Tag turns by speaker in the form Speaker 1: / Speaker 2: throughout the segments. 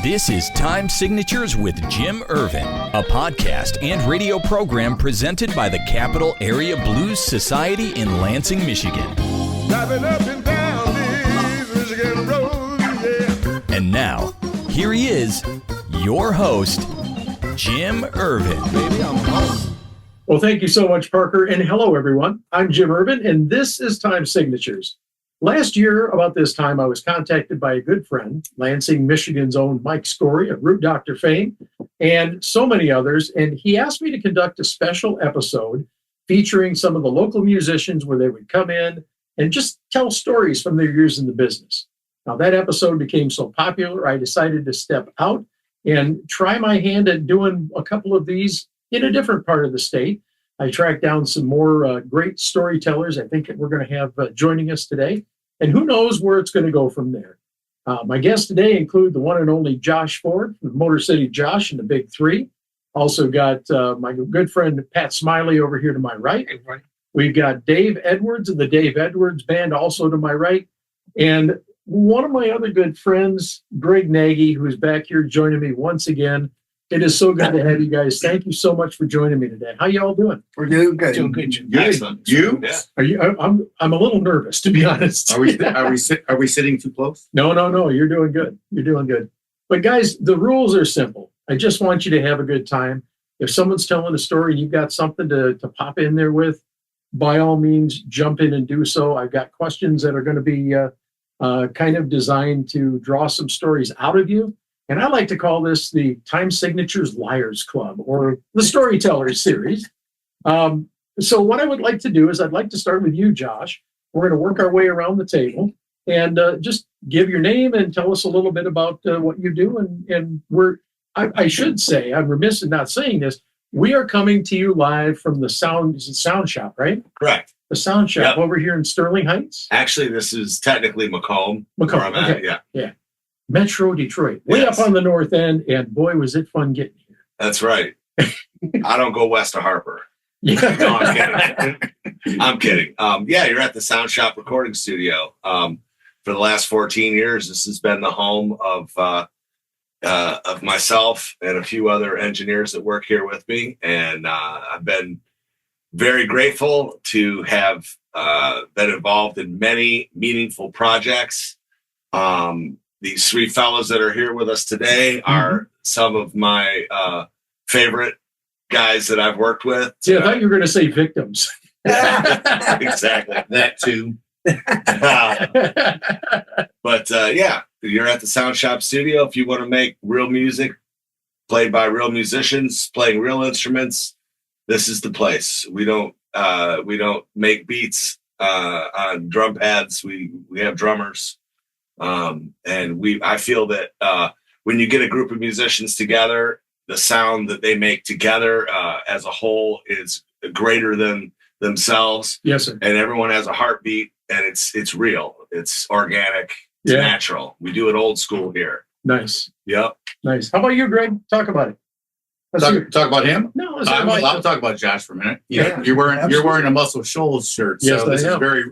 Speaker 1: This is Time Signatures with Jim Ervin, a podcast and radio program presented by the Capital Area Blues Society in Lansing, Michigan.
Speaker 2: Driving up and down these Michigan roads, yeah.
Speaker 1: And now, here he is, your host, Jim Ervin.
Speaker 2: Baby, I'm home.
Speaker 3: Well, thank you so much, Parker, and hello, everyone. I'm Jim Ervin, and this is Time Signatures. Last year, about this time, I was contacted by a good friend, Lansing, Michigan's own Mike Skory of Root Doctor fame, and so many others, and he asked me to conduct a special episode featuring some of the local musicians where they would come in and just tell stories from their years in the business. Now, that episode became so popular, I decided to step out and try my hand at doing a couple of these in a different part of the state. I tracked down some more great storytellers I think that we're going to have joining us today. And who knows where it's going to go from there. My guests today include the one and only Josh Ford from Motor City Josh and the Big Three. Also got my good friend Pat Smiley over here to my right. We've got Dave Edwards of the Dave Edwards Band also to my right. And one of my other good friends, Greg Nagy, who's back here joining me once again. It is so good to have you guys. Thank you so much for joining me today. How y'all doing?
Speaker 4: We're doing good.
Speaker 3: Doing good, Jim.
Speaker 4: Excellent. You?
Speaker 2: Yeah.
Speaker 3: Are you? I'm a little nervous, to be honest.
Speaker 4: Are we sitting too close?
Speaker 3: No. You're doing good. You're doing good. But guys, the rules are simple. I just want you to have a good time. If someone's telling a story and you've got something to pop in there with, by all means, jump in and do so. I've got questions that are going to be kind of designed to draw some stories out of you. And I like to call this the Time Signatures Liars Club or the Storytellers series. So what I would like to do is I'd like to start with you, Josh. We're going to work our way around the table and just give your name and tell us a little bit about what you do. And I should say, I'm remiss in not saying this, we are coming to you live from the Sound Shop, right?
Speaker 5: Correct.
Speaker 3: The Sound Shop over here in Sterling Heights.
Speaker 5: Actually, this is technically Macomb. Where I'm at. Yeah.
Speaker 3: Metro Detroit, way
Speaker 5: Yes.
Speaker 3: up on the north end, and boy, was it fun getting here.
Speaker 5: That's right. I don't go west of Harper.
Speaker 3: Yeah.
Speaker 5: No, I'm kidding. I'm kidding. Yeah, you're at the Sound Shop recording studio. For the last 14 years, this has been the home of myself and a few other engineers that work here with me, and I've been very grateful to have been involved in many meaningful projects. These three fellows that are here with us today are some of my favorite guys that I've worked with.
Speaker 3: See, I thought you were going to say victims.
Speaker 5: Exactly. That too. But yeah, you're at the Sound Shop studio. If you want to make real music played by real musicians, playing real instruments, this is the place. We don't make beats on drum pads. We have drummers. I feel that when you get a group of musicians together, the sound that they make together as a whole is greater than themselves.
Speaker 3: Yes, sir.
Speaker 5: And everyone has a heartbeat, and it's real. It's organic. It's natural. We do it old school here.
Speaker 3: Nice.
Speaker 5: Yep.
Speaker 3: Nice. How about you, Greg? Talk about it.
Speaker 4: Talk about him?
Speaker 3: No,
Speaker 4: I'll talk about Josh for a minute.
Speaker 3: Yeah,
Speaker 4: you're wearing a Muscle Shoals shirt, so
Speaker 3: Yes,
Speaker 4: this
Speaker 3: I
Speaker 4: is
Speaker 3: am.
Speaker 4: very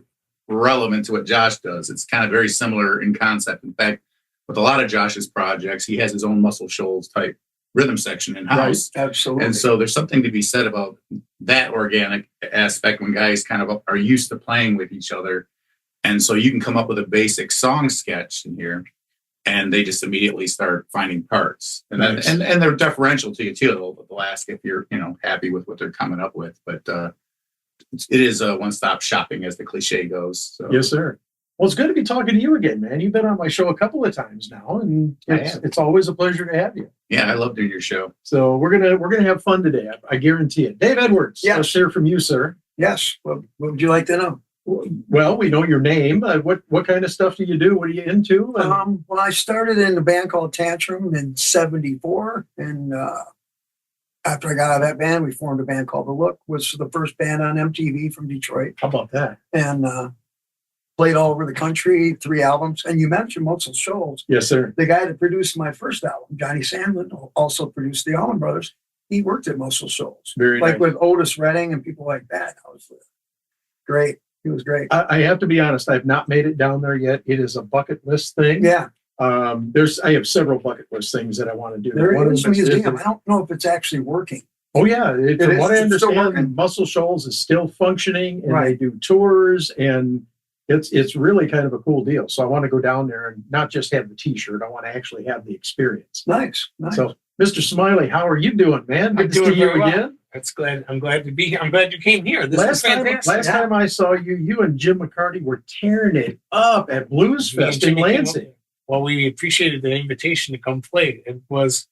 Speaker 4: relevant to what Josh does. It's kind of very similar in concept. In fact, with a lot of Josh's projects, he has his own Muscle Shoals type rhythm section in house.
Speaker 3: Right, absolutely.
Speaker 4: And so there's something to be said about that organic aspect when guys kind of are used to playing with each other. And so you can come up with a basic song sketch in here, and they just immediately start finding parts. And
Speaker 3: Nice.
Speaker 4: and they're deferential to you too. They'll ask if you're happy with what they're coming up with. But it is a one-stop shopping, as the cliche goes. So.
Speaker 3: Yes, sir. Well, it's good to be talking to you again, man. You've been on my show a couple of times now, and it's always a pleasure to have you.
Speaker 4: Yeah, I love doing your show.
Speaker 3: So we're gonna have fun today. I guarantee it. Dave Edwards.
Speaker 6: Yes.
Speaker 3: Let's hear from you, sir.
Speaker 6: Yes. What would you like to know?
Speaker 3: Well, we know your name. What kind of stuff do you do? What are you into?
Speaker 6: Well, I started in a band called Tantrum in '74, and after I got out of that band, we formed a band called The Look, which was the first band on MTV from Detroit,
Speaker 3: How about that?
Speaker 6: and played all over the country, 3 albums. And you mentioned Muscle Shoals.
Speaker 3: Yes, sir.
Speaker 6: The guy that produced my first album, Johnny Sandlin, also produced the Allman Brothers. He worked at Muscle Shoals,
Speaker 3: Very
Speaker 6: like
Speaker 3: nice.
Speaker 6: with Otis Redding and people like that. I was great. He was great.
Speaker 3: I have to be honest. I've not made it down there yet. It is a bucket list thing.
Speaker 6: Yeah.
Speaker 3: I have several bucket list things that I want to do.
Speaker 6: There
Speaker 3: One of
Speaker 6: is a
Speaker 3: them
Speaker 6: museum. I don't know if it's actually working.
Speaker 3: Oh yeah, from
Speaker 6: is?
Speaker 3: what I
Speaker 6: It's still
Speaker 3: understand,
Speaker 6: working?
Speaker 3: Muscle Shoals is still functioning, and
Speaker 6: Right.
Speaker 3: they do tours, and it's really kind of a cool deal. So I want to go down there and not just have the T-shirt. I want to actually have the experience.
Speaker 6: Nice.
Speaker 3: So, Mr. Smiley, how are you doing, man? Good
Speaker 7: I'm
Speaker 3: to
Speaker 7: doing
Speaker 3: see you
Speaker 7: very well.
Speaker 3: again.
Speaker 7: I'm glad to be here. I'm glad you came here. This is fantastic.
Speaker 3: Last time I saw you, you and Jim McCarty were tearing it up at Blues
Speaker 7: Me and
Speaker 3: Fest in
Speaker 7: Jimmy came
Speaker 3: Lansing.
Speaker 7: up- Well, we appreciated the invitation to come play. It was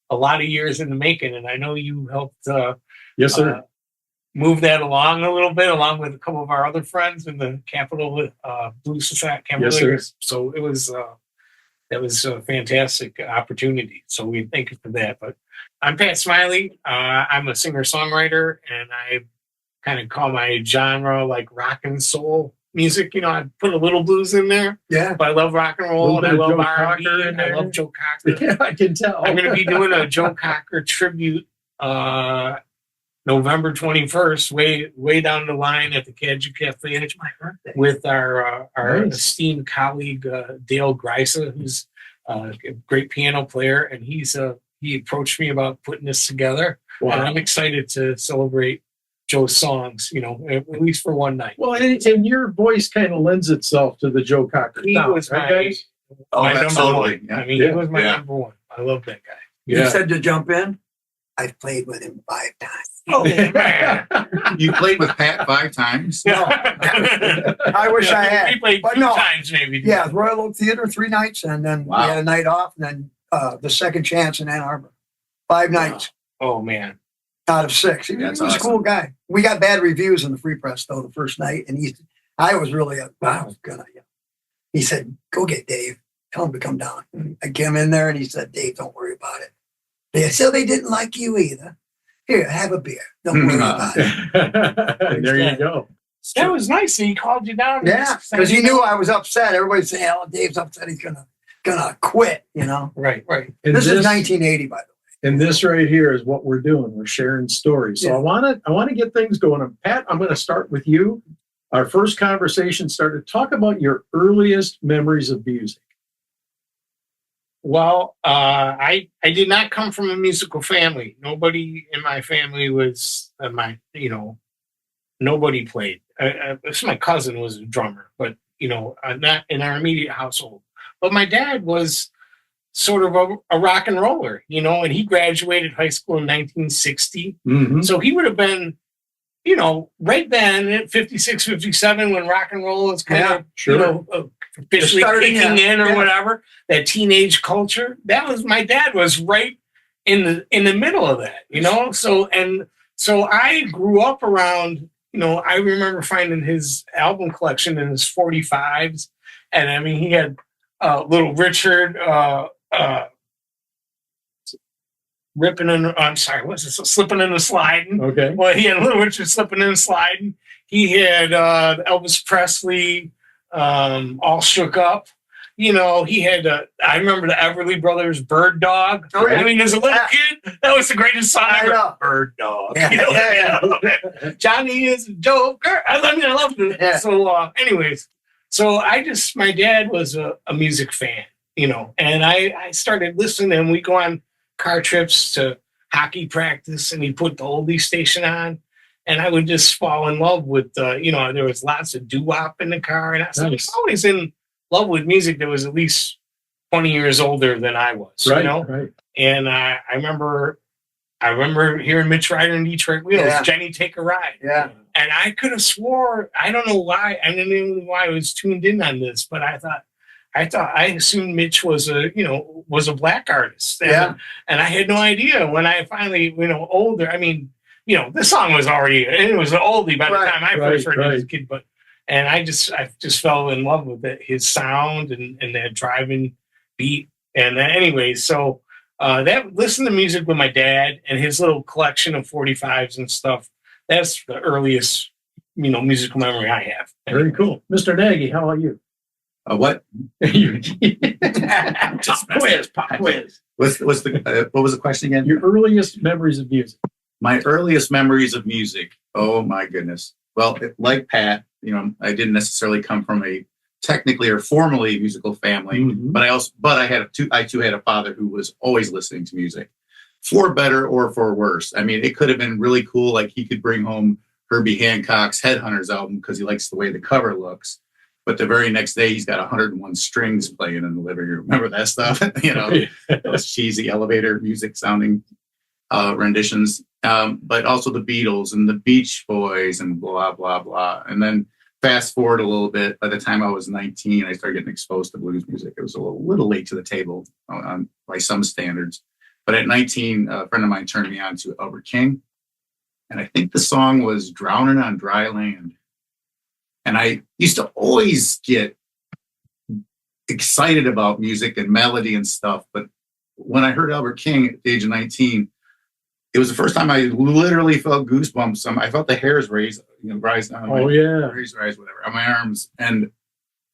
Speaker 7: a lot of years in the making, and I know you helped
Speaker 3: Yes, sir.
Speaker 7: move that along a little bit, along with a couple of our other friends in the Capitol Blues Society.
Speaker 3: Yes, sir.
Speaker 7: So it was that was a fantastic opportunity. So we thank you for that. But I'm Pat Smiley. I'm a singer-songwriter, and I kind of call my genre like rock and soul music. You know, I put a little blues in there,
Speaker 6: Yeah.
Speaker 7: but I love rock and roll, and I
Speaker 3: Little
Speaker 7: love
Speaker 3: bit of Joe
Speaker 7: R&B.
Speaker 3: Cocker in
Speaker 7: And I
Speaker 3: there.
Speaker 7: love Joe Cocker.
Speaker 3: Yeah, I can tell.
Speaker 7: I'm going to be doing a Joe Cocker tribute November 21st, way down the line at the Cajun Cafe.
Speaker 6: It's my birthday.
Speaker 7: With our
Speaker 3: Nice.
Speaker 7: esteemed colleague Dale Greisa, who's a great piano player, and he approached me about putting this together, and
Speaker 3: Wow.
Speaker 7: I'm excited to celebrate Joe's songs, you know, at least for one night.
Speaker 3: Well, and your voice kind of lends itself to the Joe Cocker
Speaker 7: He
Speaker 3: sound,
Speaker 7: was
Speaker 3: right,
Speaker 7: my,
Speaker 3: guys?
Speaker 5: Oh,
Speaker 7: my number
Speaker 5: absolutely.
Speaker 7: one.
Speaker 5: Yeah.
Speaker 7: I mean,
Speaker 3: Yeah.
Speaker 7: he was my
Speaker 5: Yeah.
Speaker 7: number one. I love that guy.
Speaker 6: You said to jump in. I've played with him 5 times.
Speaker 7: Oh man!
Speaker 4: You played with Pat 5 times.
Speaker 6: I wish I had.
Speaker 7: We played
Speaker 6: But
Speaker 7: 2
Speaker 6: no.
Speaker 7: times, maybe.
Speaker 6: Yeah, Royal Oak Theater 3 nights, and then
Speaker 4: Wow.
Speaker 6: we had a night off, and then the second chance in Ann Arbor. 5 nights
Speaker 7: Oh man!
Speaker 6: out of 6. He
Speaker 4: That's
Speaker 6: was a cool
Speaker 4: awesome.
Speaker 6: guy. We got bad reviews in the Free Press though the first night, and I was really I was gonna. He said, "Go get Dave. Tell him to come down." And I came in there, and he said, "Dave, don't worry about it." They said they didn't like you either. Here, have a beer. Don't worry about it.
Speaker 3: There you go.
Speaker 7: That was nice. He called you down.
Speaker 6: Yeah, because he knew I was upset. Everybody's saying, "Oh, Dave's upset. He's gonna quit." You know.
Speaker 7: Right.
Speaker 3: And
Speaker 6: This is 1980, by the way.
Speaker 3: And this right here is what we're doing. We're sharing stories. So
Speaker 6: Yeah.
Speaker 3: I want to get things going. And Pat, I'm going to start with you. Our first conversation started. Talk about your earliest memories of music.
Speaker 7: Well, I did not come from a musical family. Nobody in my family was nobody played. My cousin was a drummer, but not in our immediate household. But my dad was sort of a rock and roller, and he graduated high school in 1960.
Speaker 3: Mm-hmm.
Speaker 7: So he would have been, right then at 56, 57, when rock and roll is kind of,
Speaker 3: Sure.
Speaker 7: officially
Speaker 6: Starting,
Speaker 7: kicking in or
Speaker 6: yeah.
Speaker 7: whatever, that teenage culture. That was, my dad was right in the middle of that, So I grew up around, I remember finding his album collection in his 45s. And I mean, he had Little Richard, Slipping in and Sliding.
Speaker 3: Okay.
Speaker 7: Well, he had Little Richard Slipping and Sliding. He had Elvis Presley, All Shook Up. He had, I remember the Everly Brothers, Bird Dog.
Speaker 6: Oh, yeah.
Speaker 7: I mean, as a little kid, that was the greatest song
Speaker 6: I
Speaker 7: ever.
Speaker 6: know.
Speaker 7: Bird Dog.
Speaker 6: Yeah.
Speaker 7: Johnny is a joker. I loved it.
Speaker 6: Yeah.
Speaker 7: So, anyways, my dad was a music fan, and I started listening, and we go on car trips to hockey practice, and he put the oldie station on, and I would just fall in love with, there was lots of doo-wop in the car, and I was
Speaker 3: Nice.
Speaker 7: always in love with music that was at least 20 years older than I was,
Speaker 3: Right.
Speaker 7: Right. And I remember hearing Mitch Ryder in Detroit Wheels,
Speaker 6: Yeah.
Speaker 7: Jenny Take a Ride.
Speaker 6: Yeah.
Speaker 7: And I could have swore, I don't know why, I didn't even know why I was tuned in on this, but I assumed Mitch was a black artist. And,
Speaker 6: Yeah.
Speaker 7: and I had no idea when I finally, older. I mean, the song was already, it was an oldie by the
Speaker 6: Right,
Speaker 7: time I first heard it as a
Speaker 3: right.
Speaker 7: kid, and I just fell in love with it, his sound and that driving beat. And anyway, so listen to music with my dad and his little collection of 45s and stuff. That's the earliest, musical memory I have.
Speaker 3: Very cool. Mr. Nagy, how about you?
Speaker 4: What?
Speaker 3: Pop quiz.
Speaker 4: What was the question again?
Speaker 3: Your earliest memories of music.
Speaker 4: My earliest memories of music. Oh my goodness. Well, like Pat, I didn't necessarily come from a technically or formally a musical family,
Speaker 3: Mhm.
Speaker 4: but I too had a father who was always listening to music, for better or for worse. I mean, it could have been really cool. Like he could bring home Herbie Hancock's Headhunters album because he likes the way the cover looks. But the very next day, he's got 101 strings playing in the living room. Remember that stuff? Those cheesy elevator music sounding renditions. But also the Beatles and the Beach Boys and blah, blah, blah. And then fast forward a little bit. By the time I was 19, I started getting exposed to blues music. It was a little late to the table by some standards. But at 19, a friend of mine turned me on to Albert King. And I think the song was Drowning on Dry Land. And I used to always get excited about music and melody and stuff. But when I heard Albert King at the age of 19, it was the first time I literally felt goosebumps. I felt the hairs rise down. Rise, whatever, on my arms. And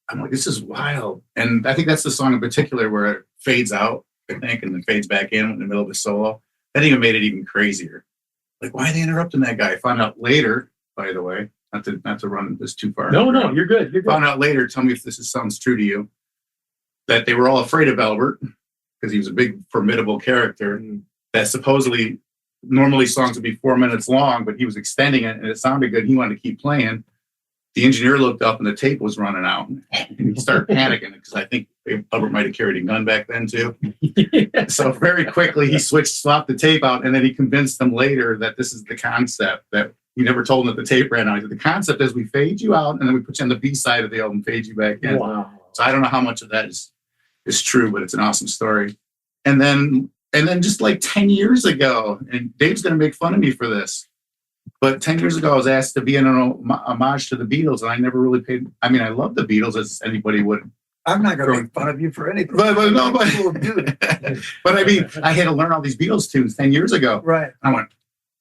Speaker 4: I'm like, this is wild. And I think that's the song in particular where it fades out, I think, and then fades back in the middle of the solo. That even made it even crazier. Like, why are they interrupting that guy? I found out later, by the way, not to run this too far.
Speaker 3: No, you're good. You're good.
Speaker 4: Found out later, tell me if sounds true to you, that they were all afraid of Albert because he was a big, formidable character. That supposedly, normally songs would be 4 minutes long, but he was extending it and it sounded good. He wanted to keep playing. The engineer looked up and the tape was running out. And he started panicking because I think Albert might have carried a gun back then too. So very quickly he swapped the tape out, and then he convinced them later that this is the concept, that he never told them that the tape ran out. He said, the concept is we fade you out and then we put you on the B side of the album, fade you back in.
Speaker 3: Wow.
Speaker 4: So I don't know how much of that is true, but it's an awesome story. And then just like 10 years ago, and Dave's going to make fun of me for this, but 10 years ago, I was asked to be in an homage to the Beatles, and I never really paid. I mean, I love the Beatles as anybody would.
Speaker 6: I'm not going to make fun of you for anything.
Speaker 4: But I mean,
Speaker 6: Yeah.
Speaker 4: I had to learn all these Beatles tunes 10 years ago.
Speaker 6: Right.
Speaker 4: I went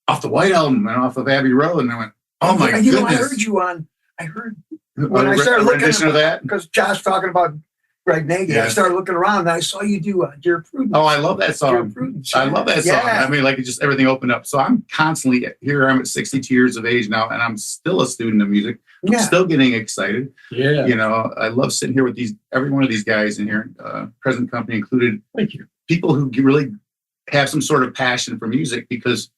Speaker 4: off the White Album and off of Abbey Road, and I went, oh my goodness.
Speaker 6: I heard when I started looking at
Speaker 4: that,
Speaker 6: because Josh talking about Greg Nagy,
Speaker 4: Yeah.
Speaker 6: I started looking around and I saw you do Dear Prudence.
Speaker 4: Oh, I love that
Speaker 6: Dear
Speaker 4: song.
Speaker 6: Prudence.
Speaker 4: I love that song.
Speaker 6: Yeah.
Speaker 4: I mean, like, it just everything opened up. So I'm constantly here. I'm at 62 years of age now, and I'm still a student of music. I'm
Speaker 6: Yeah.
Speaker 4: still getting excited.
Speaker 3: Yeah.
Speaker 4: You know, I love sitting here with every one of these guys in here, present company included.
Speaker 3: Thank you.
Speaker 4: People who really have some sort of passion for music, because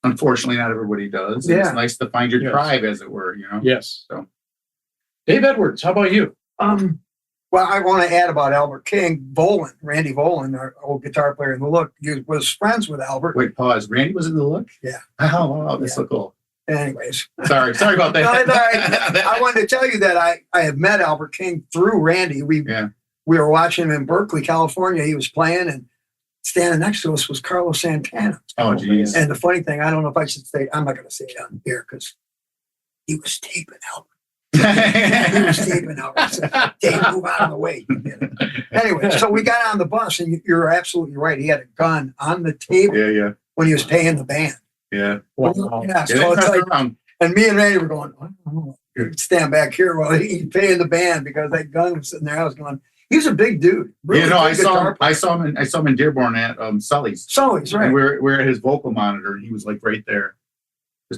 Speaker 4: unfortunately not everybody does. And
Speaker 6: Yeah.
Speaker 4: It's nice to find your
Speaker 3: Yes.
Speaker 4: tribe, as it were, you know?
Speaker 3: Yes.
Speaker 4: So.
Speaker 3: Dave Edwards, how about you?
Speaker 6: Well, I want to add about Albert King. Randy Volan, our old guitar player in The Look, he was friends with Albert.
Speaker 4: Wait, pause. Randy was in The Look?
Speaker 6: Yeah.
Speaker 4: Oh, wow. That's
Speaker 6: Yeah.
Speaker 4: so cool.
Speaker 6: Anyways,
Speaker 4: Sorry about that.
Speaker 6: No, it's all right. I wanted to tell you that I had met Albert King through Randy. We were watching him in Berkeley, California. He was playing, and standing next to us was Carlos Santana.
Speaker 4: Oh, geez.
Speaker 6: And the funny thing, I don't know if I should say, I'm not going to say it on here because he was taping Albert. He was taping Albert. So, Dave, move out of the way. Anyway, so we got on the bus, and you're absolutely right. He had a gun on the table when he was paying the band.
Speaker 4: Yeah.
Speaker 3: Wow.
Speaker 6: Yeah, so it's like, and me and Randy were going, oh, stand back here while he's paying the band because that gun was sitting there. I was going, he was a big dude. Really
Speaker 4: I
Speaker 6: big
Speaker 4: saw
Speaker 6: guitar
Speaker 4: him in Dearborn at Sully's.
Speaker 6: Sully's, right.
Speaker 4: And we're at his vocal monitor, and he was like right there.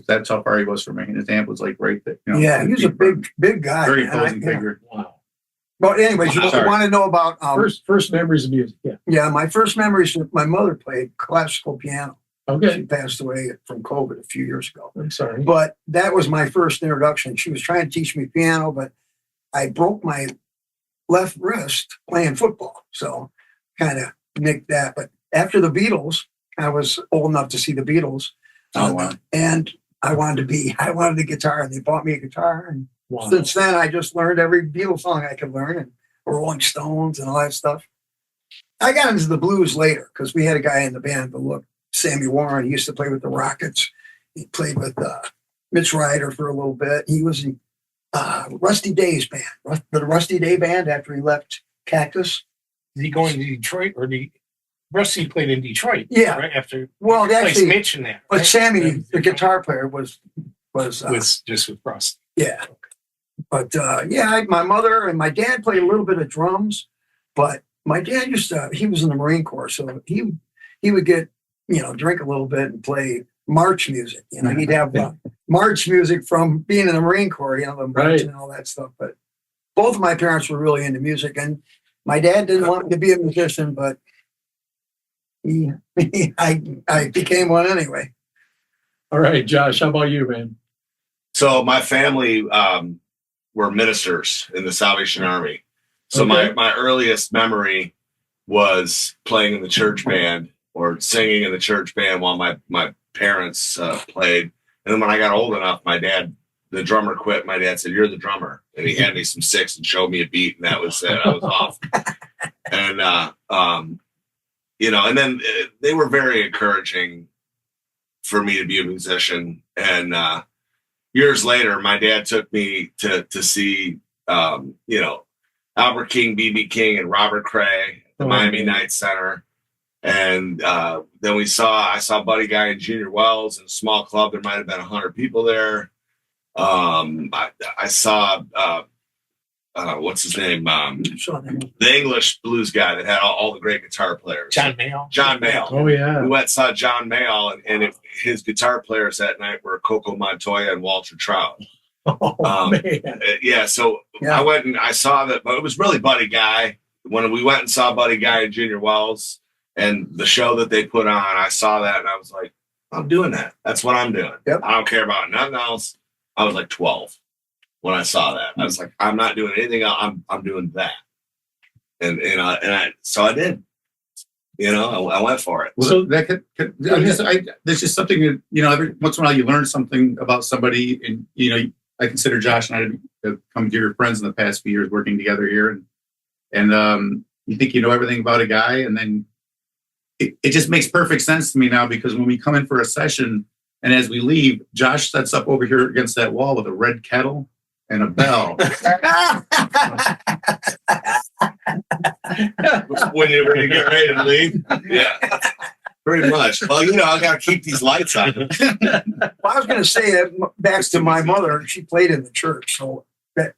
Speaker 4: That's how far he was from me. And his amp was like right there. You know,
Speaker 6: Yeah, he was a big guy.
Speaker 4: very
Speaker 6: And
Speaker 4: imposing figure.
Speaker 3: Wow.
Speaker 6: But anyways, you
Speaker 4: Sorry.
Speaker 6: want to know about
Speaker 3: First memories of music. Yeah.
Speaker 6: yeah, my first memories with my mother played classical piano. She
Speaker 3: Okay.
Speaker 6: passed away from COVID a few years ago.
Speaker 3: I'm sorry.
Speaker 6: But that was my first introduction. She was trying to teach me piano, but I broke my left wrist playing football. So kind of nicked that. But after the Beatles, I was old enough to see the Beatles.
Speaker 4: Oh, wow.
Speaker 6: And I wanted the guitar, and they bought me a guitar. And
Speaker 3: Wow.
Speaker 6: since then, I just learned every Beatles song I could learn, and Rolling Stones and all that stuff. I got into the blues later because we had a guy in the band, but look, Sammy Warren. He used to play with the Rockets. He played with Mitch Ryder for a little bit. He was in Rusty Day's band, the Rusty Day band after he left Cactus.
Speaker 7: Is he going to Detroit, or Rusty played in Detroit?
Speaker 6: Yeah.
Speaker 7: Right after.
Speaker 6: Well,
Speaker 7: Place
Speaker 6: actually,
Speaker 7: Mitch in there.
Speaker 6: but
Speaker 7: right?
Speaker 6: Sammy, the guitar player, was
Speaker 7: just with Rusty.
Speaker 6: yeah. But my mother and my dad played a little bit of drums, but my dad he was in the Marine Corps, so he would get, drink a little bit and play march music. He'd have march music from being in the Marine Corps, the march and all that stuff. But both of my parents were really into music, and my dad didn't want me to be a musician, but I became one anyway.
Speaker 3: All right, Josh, how about you, man?
Speaker 5: So my family were ministers in the Salvation Army. So my earliest memory was playing in the church band or singing in the church band while my parents played. And then when I got old enough, the drummer quit. My dad said, "You're the drummer." And he handed me some sticks and showed me a beat, and that was it. I was off. And, and then they were very encouraging for me to be a musician. And years later, my dad took me to see, Albert King, B.B. King, and Robert Cray at the Miami Night Center. And then I saw Buddy Guy and Junior Wells in a small club. There might have been 100 people there. I saw, what's his name? The English blues guy that had all the great guitar players.
Speaker 7: John Mayall.
Speaker 5: John Mayall.
Speaker 3: Oh, yeah. We
Speaker 5: went and saw John Mayall, and his guitar players that night were Coco Montoya and Walter Trout.
Speaker 3: Oh, man.
Speaker 5: Yeah, so I went and I saw that, but it was really Buddy Guy. When we went and saw Buddy Guy and Junior Wells and the show that they put on, I saw that and I was like, I'm doing that. That's what I'm doing. Yep. I don't care about nothing else. I was like 12 when I saw that. I was like, I'm not doing anything else. I'm doing that. So I did. I went for it.
Speaker 4: So that there's just something that, every once in a while you learn something about somebody, and I consider Josh and I to come dear friends in the past few years working together here, and you think you know everything about a guy, and then it just makes perfect sense to me now, because when we come in for a session and as we leave, Josh sets up over here against that wall with a red kettle and a bell.
Speaker 5: when you get ready to leave. Yeah. Pretty much. Well, I got to keep these lights on.
Speaker 6: Well, I was going to say back to my mother. She played in the church, so it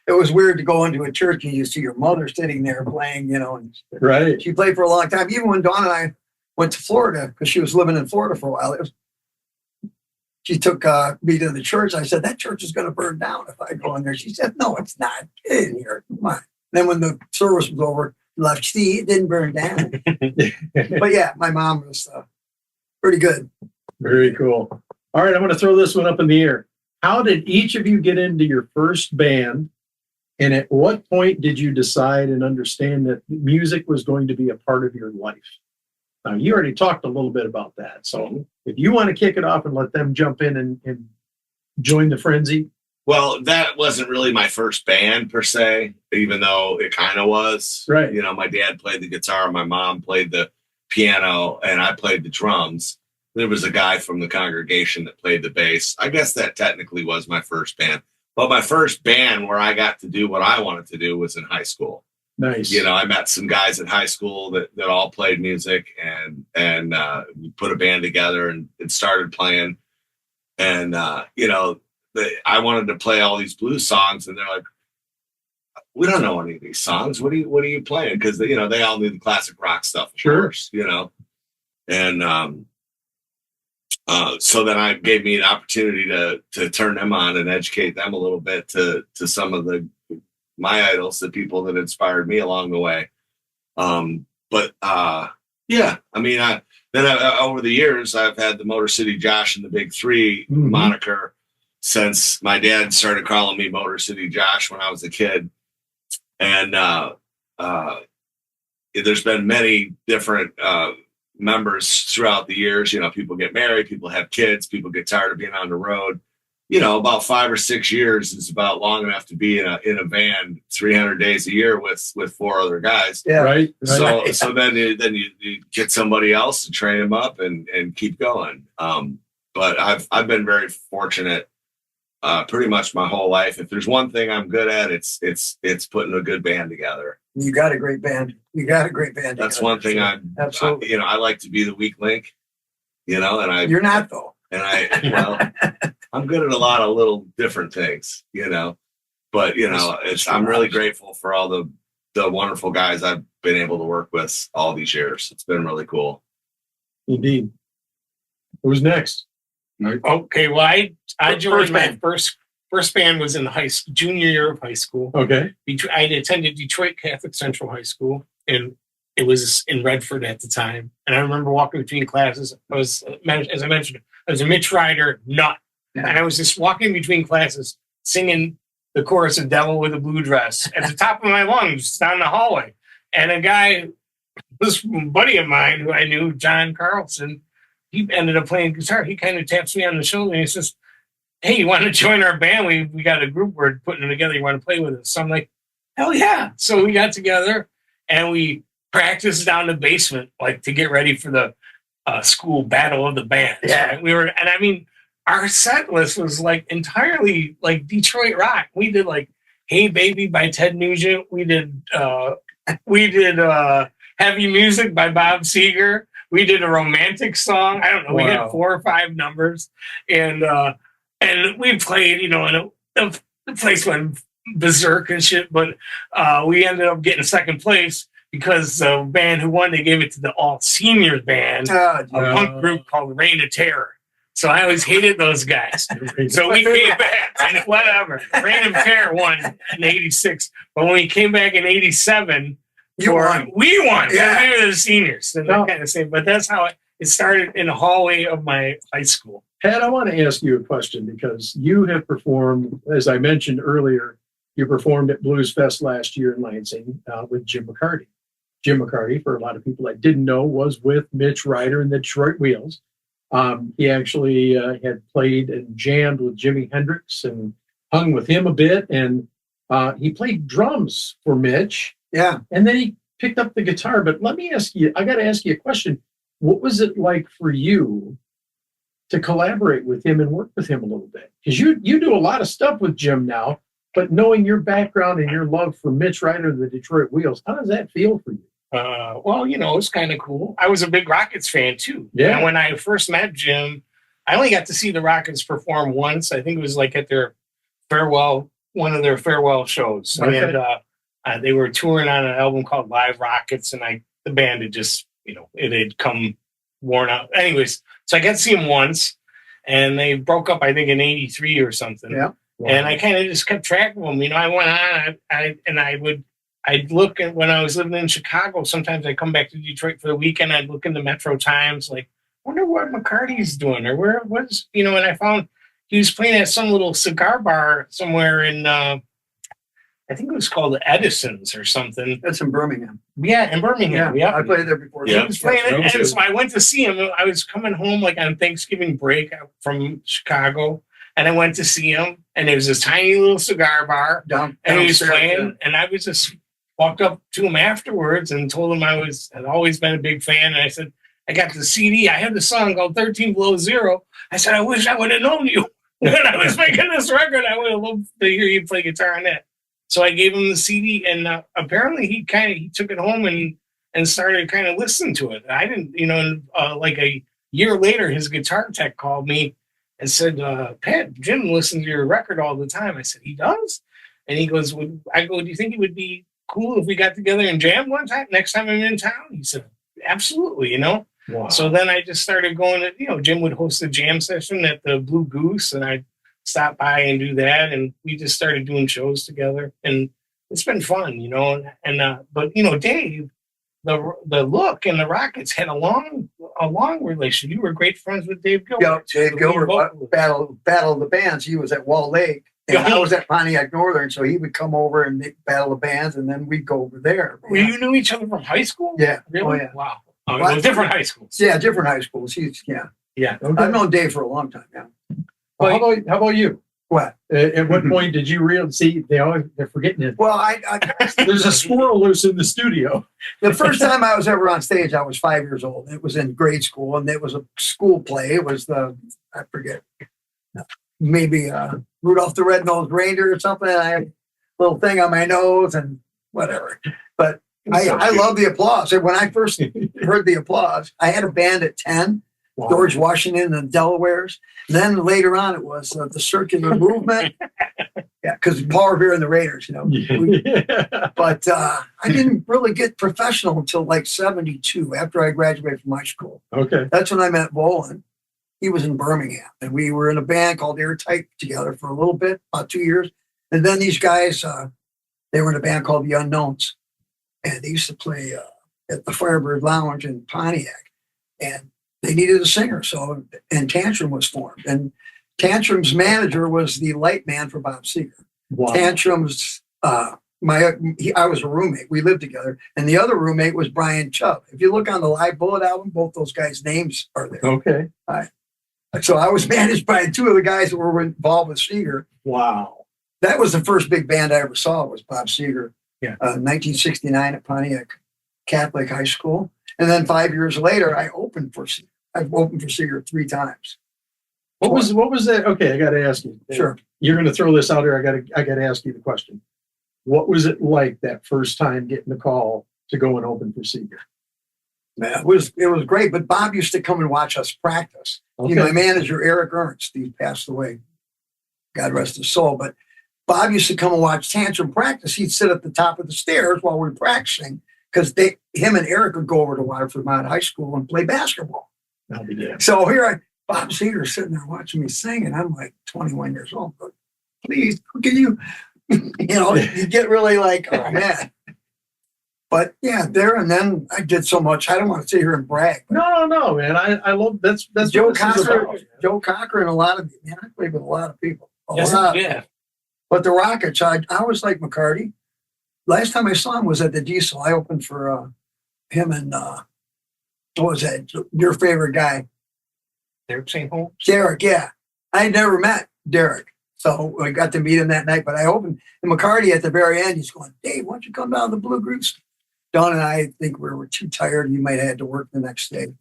Speaker 6: was weird to go into a church and you see your mother sitting there playing. And
Speaker 3: right.
Speaker 6: She played for a long time. Even when Dawn and I went to Florida, because she was living in Florida for a while, she took me to the church. I said, that church is going to burn down if I go in there. She said, no, it's not. Get in here. Come on. Then when the service was over, left. See, it didn't burn down. But yeah, my mom was pretty good.
Speaker 3: Very cool. All right, I'm going to throw this one up in the air. How did each of you get into your first band? And at what point did you decide and understand that music was going to be a part of your life? Now, you already talked a little bit about that. So if you want to kick it off and let them jump in and join the frenzy.
Speaker 5: Well, that wasn't really my first band per se, even though it kind of was.
Speaker 3: Right.
Speaker 5: My dad played the guitar, my mom played the piano, and I played the drums. There was a guy from the congregation that played the bass. I guess that technically was my first band. But my first band where I got to do what I wanted to do was in high school.
Speaker 3: Nice.
Speaker 5: I met some guys in high school that all played music, and we put a band together and started playing. And, I wanted to play all these blues songs, and they're like, we don't know any of these songs. What are you playing? Because, they all knew the classic rock stuff, of course, And so then I gave me an opportunity to turn them on and educate them a little bit to some of my idols, the people that inspired me along the way. Over the years, I've had the Motor City Josh and the Big Three moniker since my dad started calling me Motor City Josh when I was a kid. And there's been many different members throughout the years. People get married, people have kids, people get tired of being on the road. About 5 or 6 years is about long enough to be in a van 300 days a year with 4 other guys.
Speaker 3: Yeah, right.
Speaker 5: So then you get somebody else to train them up and keep going. But I've been very fortunate pretty much my whole life. If there's one thing I'm good at, it's putting a good band together.
Speaker 6: You got a great band.
Speaker 5: That's together. One thing
Speaker 6: absolutely.
Speaker 5: I like to be the weak link. And
Speaker 6: you're not though.
Speaker 5: And I'm good at a lot of little different things, but I'm really grateful for all the wonderful guys I've been able to work with all these years. It's been really cool.
Speaker 3: Indeed. Who's next?
Speaker 7: Okay, well, I joined my first first band was in the junior year of high school.
Speaker 3: Okay.
Speaker 7: I attended Detroit Catholic Central High School, and it was in Redford at the time. And I remember walking between classes. I was, as I mentioned, I was a Mitch Ryder nut. And I was just walking between classes, singing the chorus of Devil with a Blue Dress at the top of my lungs down the hallway. And a guy, this buddy of mine who I knew, John Carlson, he ended up playing guitar. He kind of taps me on the shoulder and he says, "Hey, you want to join our band? We got a group we're putting together. You want to play with us?" So I'm like, "Hell yeah." So we got together and we practiced down the basement, like to get ready for the school battle of the bands.
Speaker 6: Yeah.
Speaker 7: Right? And I mean, our set list was like entirely like Detroit rock. We did like "Hey Baby" by Ted Nugent. We did Heavy Music by Bob Seger. We did a romantic song. I don't know. We had 4 or 5 numbers, and we played. And the place went berserk and shit. But we ended up getting second place because the band who won, they gave it to the all senior band, a punk group called Reign of Terror. So I always hated those guys. So we came back, and whatever. Reign of Terror won in '86, but when we came back in '87. We won. Yeah. We were the seniors. And that kind of thing. But that's how it started in the hallway of my high school.
Speaker 3: Pat, I want to ask you a question because you have performed, as I mentioned earlier, you performed at Blues Fest last year in Lansing with Jim McCarty. Jim McCarty, for a lot of people that didn't know, was with Mitch Ryder and the Detroit Wheels. He actually had played and jammed with Jimi Hendrix and hung with him a bit. And he played drums for Mitch.
Speaker 6: Yeah.
Speaker 3: And then he picked up the guitar. But let me ask you, I got to ask you a question. What was it like for you to collaborate with him and work with him a little bit? Because you do a lot of stuff with Jim now, but knowing your background and your love for Mitch Ryder and the Detroit Wheels, how does that feel for you?
Speaker 7: Well, it's kind of cool. I was a big Rockets fan too.
Speaker 3: Yeah.
Speaker 7: And when I first met Jim, I only got to see the Rockets perform once. I think it was like at their one of their farewell shows.
Speaker 3: Okay.
Speaker 7: And they were touring on an album called Live Rockets, and the band had just, it had come worn out. Anyways, so I got to see them once, and they broke up, I think, in '83 or something.
Speaker 6: Yeah.
Speaker 3: Wow.
Speaker 7: And I kind of just kept track of them. I went on, I'd look at when I was living in Chicago. Sometimes I'd come back to Detroit for the weekend. I'd look in the Metro Times, like, wonder what McCarty's doing, or where was, and I found he was playing at some little cigar bar somewhere in, I think it was called Edison's or something.
Speaker 6: That's in Birmingham.
Speaker 7: Yeah, in Birmingham. Yeah.
Speaker 6: I played there before.
Speaker 7: He was playing it,
Speaker 3: Yeah.
Speaker 7: and so I went to see him. I was coming home like on Thanksgiving break from Chicago, and I went to see him, and it was this tiny little cigar bar, and he was playing, and I was just walked up to him afterwards and told him I had always been a big fan, and I said, I got the CD. I had the song called 13 Below Zero. I said, I wish I would have known you when I was making this record. I would have loved to hear you play guitar on that. So I gave him the CD, and apparently he took it home and started kind of listening to it. I didn't, like a year later, his guitar tech called me and said, Pat, Jim listens to your record all the time. I said, he does? And he goes, do you think it would be cool if we got together and jammed one time next time I'm in town? He said, absolutely,
Speaker 3: Wow.
Speaker 7: So then I just started going to, Jim would host a jam session at the Blue Goose, and I'd stop by and do that, and we just started doing shows together, and it's been fun, but Dave, the Look and the Rockets had a long relation. You were great friends with Dave Gilbert.
Speaker 6: Yeah, Dave Gilbert, Battle of the Bands. He was at Wall Lake, and I was at Pontiac Northern, so he would come over and make Battle of Bands, and then we'd go over there.
Speaker 7: Well, you knew each other from high school?
Speaker 6: Yeah.
Speaker 7: Really?
Speaker 6: Oh, yeah.
Speaker 7: Wow. Different high schools.
Speaker 6: Yeah, different high schools.
Speaker 7: Yeah.
Speaker 3: Okay.
Speaker 6: I've known Dave for a long time now.
Speaker 3: Well, how about you?
Speaker 6: What?
Speaker 3: At what point did you realize? See, they're forgetting it.
Speaker 6: Well,
Speaker 3: There's a squirrel loose in the studio.
Speaker 6: the first time I was ever on stage, I was 5 years old. It was in grade school, and it was a school play. It was I forget, maybe Rudolph the Red-Nosed Reindeer or something. I had a little thing on my nose and whatever. But I love the applause. And when I first heard the applause, I had a band at 10.
Speaker 3: Wow.
Speaker 6: George Washington and Delawares. Then later on, it was the Circular Movement. Yeah, because Paul Revere and the Raiders,
Speaker 3: Yeah.
Speaker 6: But I didn't really get professional until like 72, after I graduated from high school.
Speaker 3: Okay.
Speaker 6: That's when I met Volan. he was in Birmingham, and we were in a band called Airtight together for a little bit, about 2 years. And then these guys, they were in a band called The Unknowns, and they used to play at the Firebird Lounge in Pontiac, and they needed a singer. So, and Tantrum was formed, and Tantrum's manager was the light man for Bob Seger.
Speaker 3: Wow.
Speaker 6: Tantrum's, I was a roommate. We lived together, and the other roommate was Brian Chubb. If you look on the Live Bullet album, both those guys' names are there.
Speaker 3: Okay.
Speaker 6: So I was managed by two of the guys that were involved with Seger.
Speaker 3: Wow.
Speaker 6: That was the first big band I ever saw, was Bob Seger.
Speaker 3: Yeah.
Speaker 6: 1969 at Pontiac Catholic High School. And then 5 years later, I opened for Seger. I've opened for Seger 3 times.
Speaker 3: What was that? Okay, I got to ask you.
Speaker 6: Sure.
Speaker 3: You're going to throw this out here. I got to ask you the question. What was it like that first time getting the call to go and open for Seger?
Speaker 6: Man, it was great, but Bob used to come and watch us practice.
Speaker 3: Okay.
Speaker 6: My manager, Eric Ernst, he passed away. God rest his soul. But Bob used to come and watch Tantrum practice. He'd sit at the top of the stairs while we were practicing, because him and Eric would go over to Waterford Mount High School and play basketball. So here Bob Seger's sitting there watching me sing, and I'm like 21 years old. But please, can you, you get really like, oh man. But yeah, there, and then I did so much. I don't want to sit here and brag.
Speaker 3: No, man. I love that's
Speaker 6: Joe
Speaker 3: what this is
Speaker 6: Cocker,
Speaker 3: about.
Speaker 6: Joe Cocker, and a lot of, man, I played with a lot of people.
Speaker 7: Yes, yeah.
Speaker 6: But the Rockets, I was like McCarty. Last time I saw him was at the Diesel. I opened for him and what was that? Your favorite guy,
Speaker 7: Derek St. Holmes.
Speaker 6: Derek. Yeah, I had never met Derek, so I got to meet him that night. But I opened, and McCarty at the very end, he's going, "Dave, why don't you come down to the Blue Goose?" Don and I think we were too tired. You might have had to work the next day,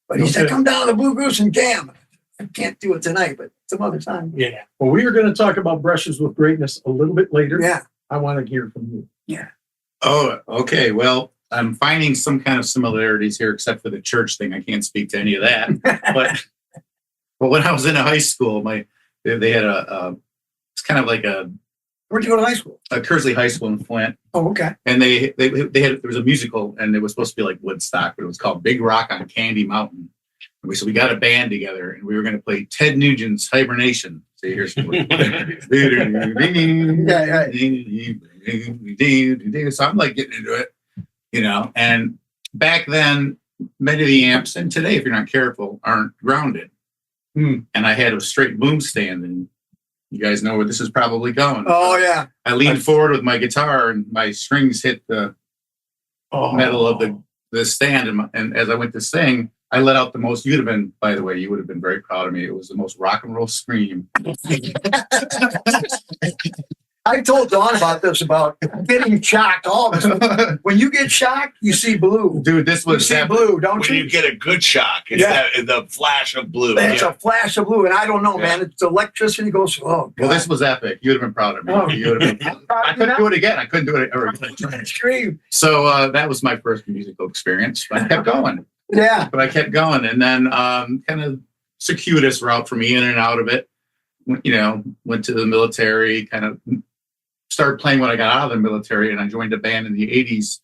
Speaker 6: but he said, "Come down to the Blue Goose and jam." I can't do it tonight, but some other time.
Speaker 7: Yeah.
Speaker 3: Well, we are going to talk about Brushes with Greatness a little bit later.
Speaker 6: Yeah.
Speaker 3: I want to hear from you.
Speaker 6: Yeah.
Speaker 4: Oh, okay. Well, I'm finding some kind of similarities here, except for the church thing. I can't speak to any of that. but when I was in high school, they had it's kind of like
Speaker 6: Where'd you go to high school?
Speaker 4: Kersley High School in Flint.
Speaker 6: Oh, okay.
Speaker 4: And they had, there was a musical, and it was supposed to be like Woodstock, but it was called Big Rock on Candy Mountain. So we got a band together, and we were going to play Ted Nugent's Hibernation. So here's so I'm like getting into it, and back then, many of the amps, and today, if you're not careful, aren't grounded. And I had a straight boom stand, and you guys know where this is probably going.
Speaker 6: Oh, yeah.
Speaker 4: I leaned forward with my guitar, and my strings hit the metal of the stand, and as I went to sing, I let out the most. You would have been very proud of me. It was the most rock and roll scream.
Speaker 6: I told Dawn about this, about getting shocked. All of this. When you get shocked, you see blue.
Speaker 4: Dude, this was
Speaker 6: You see blue, don't
Speaker 5: When
Speaker 6: you?
Speaker 5: you get a good shock, it's the flash of blue.
Speaker 6: It's a flash of blue, and I don't know, man. It's electricity goes. Oh, God.
Speaker 4: Well, this was epic. You would have been proud of me.
Speaker 6: Oh.
Speaker 4: You would have been, I couldn't do it again. I couldn't do it ever again.
Speaker 6: Scream.
Speaker 4: So that was my first musical experience. But I kept going.
Speaker 6: Yeah.
Speaker 4: But I kept going, and then kind of circuitous route for me in and out of it. Went to the military, kind of started playing when I got out of the military, and I joined a band in the 80s,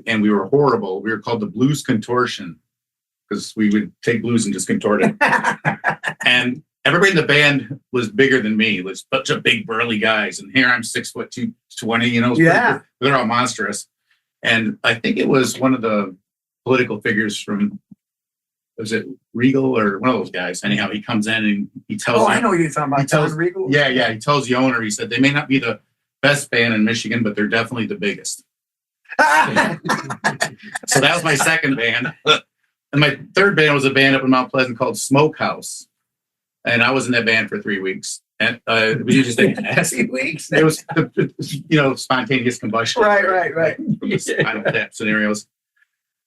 Speaker 4: and we were horrible. We were called the Blues Contortion, because we would take blues and just contort it. And everybody in the band was bigger than me. It was a bunch of big burly guys, and here I'm 6'2", 220.
Speaker 6: Yeah.
Speaker 4: They're all monstrous. And I think it was one of the political figures from, was it Regal or one of those guys? Anyhow, he comes in and he tells.
Speaker 6: Oh, I know you're talking about.
Speaker 4: Tells,
Speaker 6: John Regal.
Speaker 4: Yeah. He tells the owner. He said they may not be the best band in Michigan, but they're definitely the biggest. So that was my second band. And my third band was a band up in Mount Pleasant called Smokehouse. And I was in that band for 3 weeks. And it was just
Speaker 6: 3 weeks.
Speaker 4: It was, spontaneous combustion.
Speaker 6: Right.
Speaker 4: From the Spinal Tap scenarios.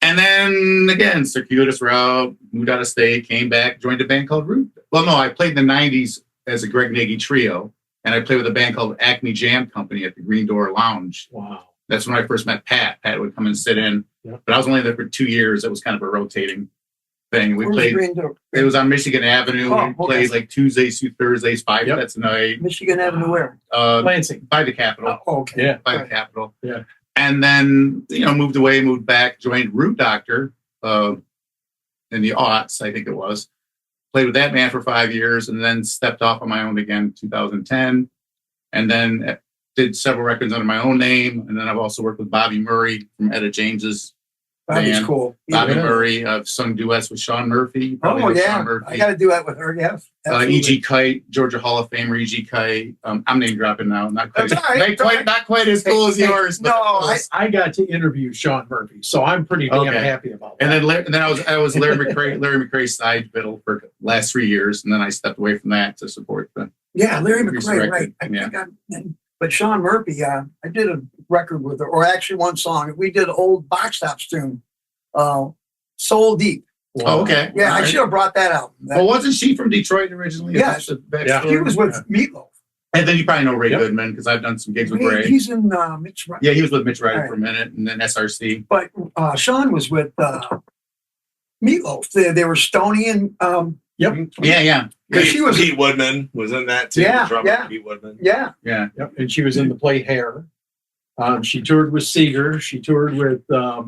Speaker 4: And then again, circuitous route, moved out of state, came back, joined a band called Root. Well, no, I played in the 90s as a Greg Nagy trio. And I played with a band called Acme Jam Company at the Green Door Lounge.
Speaker 3: Wow.
Speaker 4: That's when I first met Pat. Pat would come and sit in.
Speaker 3: Yep.
Speaker 4: But I was only there for 2 years. It was kind of a rotating thing. We
Speaker 6: Where's
Speaker 4: played.
Speaker 6: Green Door?
Speaker 4: It was on Michigan Avenue.
Speaker 6: Oh,
Speaker 4: We played like Tuesdays through Thursdays, 5 sets a night.
Speaker 6: Michigan Avenue where?
Speaker 3: Lansing.
Speaker 4: By the Capitol.
Speaker 6: Oh, okay.
Speaker 3: Yeah.
Speaker 4: By the Capitol.
Speaker 3: Yeah.
Speaker 4: And then, moved back, joined Root Doctor in the aughts, I think it was. played with that band for 5 years, and then stepped off on my own again in 2010, and then did several records under my own name. And then I've also worked with Bobby Murray from Etta James's
Speaker 6: Bobby's
Speaker 4: band.
Speaker 6: cool.
Speaker 4: Bobby
Speaker 6: Yeah.
Speaker 4: Murray. I've sung duets with Sean Murphy. You
Speaker 6: Oh
Speaker 4: probably know
Speaker 6: yeah,
Speaker 4: Sean Murphy.
Speaker 6: I got to do that with her. Yeah, absolutely.
Speaker 4: E.G. Kite, Georgia Hall of Famer E.G. Kite. I'm name dropping now. Not quite,
Speaker 6: That's all right.
Speaker 4: not quite as cool as yours. But
Speaker 6: No,
Speaker 3: I got to interview Sean Murphy, so I'm pretty damn
Speaker 4: Okay.
Speaker 3: happy about that.
Speaker 4: and then I was Larry McRae's side fiddle for the last 3 years, and then I stepped away from that to support the.
Speaker 6: Yeah, Larry
Speaker 4: He's
Speaker 6: McRae,
Speaker 4: directed,
Speaker 6: right.
Speaker 4: yeah.
Speaker 6: But Sean Murphy, I did a record with her, or actually one song. We did an old Box Tops tune, Soul Deep.
Speaker 4: Oh, okay.
Speaker 6: Yeah,
Speaker 4: All
Speaker 6: I
Speaker 4: right.
Speaker 6: should have brought that out.
Speaker 4: Well, wasn't she from Detroit originally?
Speaker 6: Yeah.
Speaker 4: Is that the backstory?
Speaker 3: Yeah.
Speaker 6: He was with Meatloaf.
Speaker 4: And then you probably know Ray
Speaker 3: Yep.
Speaker 4: Goodman because I've done some gigs with Ray.
Speaker 6: He's in Mitch.
Speaker 4: Yeah, he was with Mitch Ryder
Speaker 6: Right.
Speaker 4: for a minute, and then SRC.
Speaker 6: But Sean was with Meatloaf. They were Stony and
Speaker 4: Yeah.
Speaker 6: because she was
Speaker 5: Pete Woodman was in that too.
Speaker 6: Yeah,
Speaker 5: the drummer,
Speaker 6: yeah.
Speaker 5: Pete Woodman.
Speaker 6: yeah.
Speaker 4: Yeah.
Speaker 3: Yep, and she was in the play Hair. She toured with Seeger. She toured with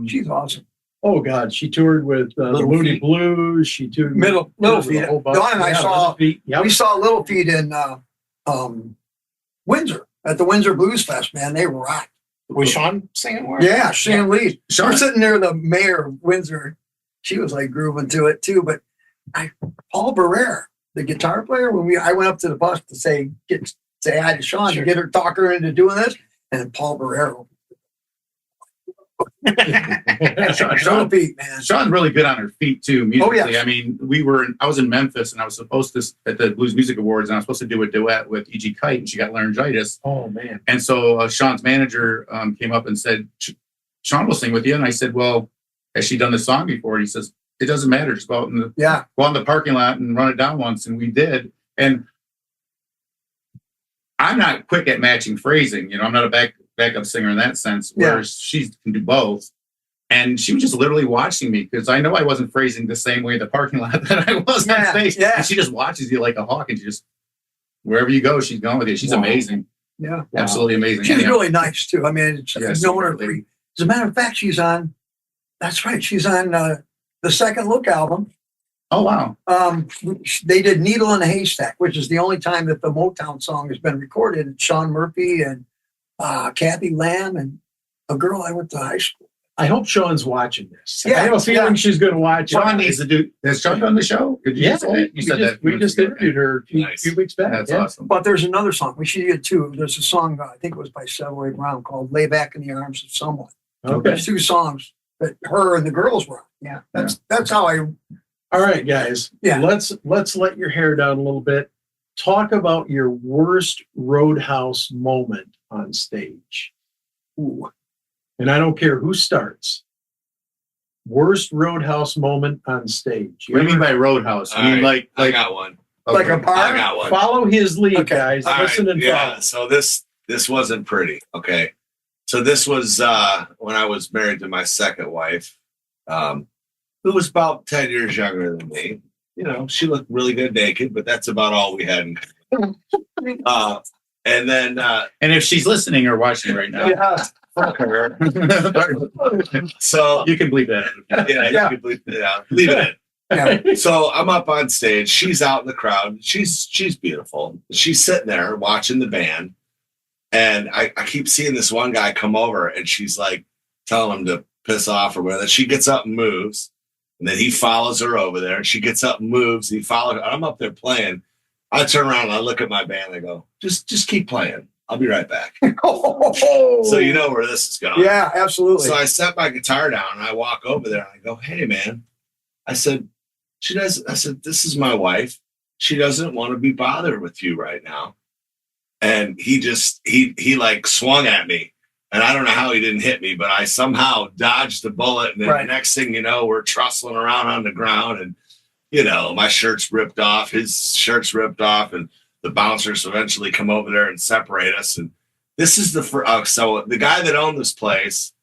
Speaker 6: She's awesome.
Speaker 3: oh god, she toured with the
Speaker 6: Little
Speaker 3: Moody
Speaker 6: Feet.
Speaker 3: Blues. She toured
Speaker 6: Little
Speaker 3: with
Speaker 6: Feet.
Speaker 3: a whole bunch.
Speaker 6: Dawn and I
Speaker 3: Yeah,
Speaker 6: saw-
Speaker 3: Little Feet. Yep.
Speaker 6: We saw Little Feet in Windsor at the Windsor Blues Fest. Man, they rocked.
Speaker 7: Was Sean singing more?
Speaker 6: Yeah, Shan Lee.
Speaker 4: Sean-
Speaker 6: We're sitting there, the mayor of Windsor. She was like grooving to it too. But Paul Barrere, the guitar player, I went up to the bus to say hi to Sean
Speaker 7: Sure.
Speaker 6: to get her talk her into doing this, and Paul Barrere. Little Feet, man.
Speaker 4: Sean's really good on her feet too, musically.
Speaker 6: Oh, yeah.
Speaker 4: I mean, I was in Memphis, and I was supposed to at the Blues Music Awards, and I was supposed to do a duet with E.G. Kite, and she got laryngitis.
Speaker 3: Oh man.
Speaker 4: And so Sean's manager came up and said, "Sean will sing with you." And I said, "Well, has she done this song before?" And he says, "It doesn't matter. Just go out in
Speaker 6: Yeah.
Speaker 4: go out in the parking lot and run it down once." And we did. And I'm not quick at matching phrasing. I'm not a backup singer in that sense, whereas she can do both. And she was just literally watching me because I know I wasn't phrasing the same way in the parking lot that I was on
Speaker 6: Yeah,
Speaker 4: stage.
Speaker 6: yeah.
Speaker 4: And she just watches you like a hawk, and she just wherever you go, she's going with you. She's
Speaker 3: Wow.
Speaker 4: amazing,
Speaker 6: Yeah.
Speaker 4: absolutely amazing.
Speaker 6: She's
Speaker 4: Yeah.
Speaker 6: really nice too. I mean,
Speaker 4: Yes,
Speaker 6: knowing her.
Speaker 4: really.
Speaker 6: As a matter of fact, she's on. That's right. She's on the Second Look album.
Speaker 4: Oh wow!
Speaker 6: They did Needle in a Haystack, which is the only time that the Motown song has been recorded. It's Sean Murphy and Kathy Lamb and a girl I went to high school.
Speaker 3: I hope Sean's watching this.
Speaker 6: Yeah,
Speaker 3: I have a feeling
Speaker 6: yeah.
Speaker 3: she's going to watch it.
Speaker 4: Sean needs to do. Has Sean done the show? Did you
Speaker 3: Yeah,
Speaker 4: say it? You said that.
Speaker 3: we just interviewed her a
Speaker 5: Nice.
Speaker 3: few weeks back.
Speaker 4: That's
Speaker 3: yeah.
Speaker 4: awesome.
Speaker 6: But there's another song. We should get two. There's a song, I think it was by Savoy Brown, called Lay Back in the Arms of Someone.
Speaker 3: Okay.
Speaker 6: There's two songs that her and the girls were on. Yeah. That's how I,
Speaker 3: All right, guys.
Speaker 6: Yeah.
Speaker 3: Let's let your hair down a little bit. Talk about your worst Roadhouse moment on stage.
Speaker 6: ooh.
Speaker 3: And I don't care who starts. Worst Roadhouse moment on stage.
Speaker 4: What do you mean by Roadhouse? I mean,
Speaker 5: All right, I
Speaker 4: like
Speaker 5: got one.
Speaker 6: Like a bar?
Speaker 5: I got one.
Speaker 3: Follow his lead,
Speaker 6: Okay.
Speaker 3: guys.
Speaker 5: All
Speaker 3: Listen
Speaker 5: right,
Speaker 3: and
Speaker 5: yeah.
Speaker 3: follow.
Speaker 5: So this wasn't pretty. Okay. So this was when I was married to my second wife, who was about 10 years younger than me. She looked really good naked, but that's about all we had in common. And then
Speaker 4: and if she's listening or watching right now,
Speaker 6: Yeah.
Speaker 4: fuck her.
Speaker 5: so
Speaker 4: You can believe that.
Speaker 5: yeah,
Speaker 6: Yeah.
Speaker 5: you could leave it in.
Speaker 6: Yeah.
Speaker 5: So I'm up on stage. She's out in the crowd. She's beautiful. She's sitting there watching the band. And I keep seeing this one guy come over, and she's like telling him to piss off or whatever. She gets up and moves. And then he follows her over there. And she gets up and moves. And he follows her. I'm up there playing. I turn around and I look at my band. And I go, just keep playing. I'll be right back. So you know where this is going.
Speaker 6: Yeah, absolutely.
Speaker 5: So I set my guitar down and I walk over there and I go, "Hey man," I said, "This is my wife. She doesn't want to be bothered with you right now." And he like swung at me, and I don't know how he didn't hit me, but I somehow dodged the bullet. And then
Speaker 6: Right.
Speaker 5: the next thing you know, we're trustling around on the ground, and my shirt's ripped off, his shirt's ripped off, and the bouncers eventually come over there and separate us. And this is so the guy that owned this place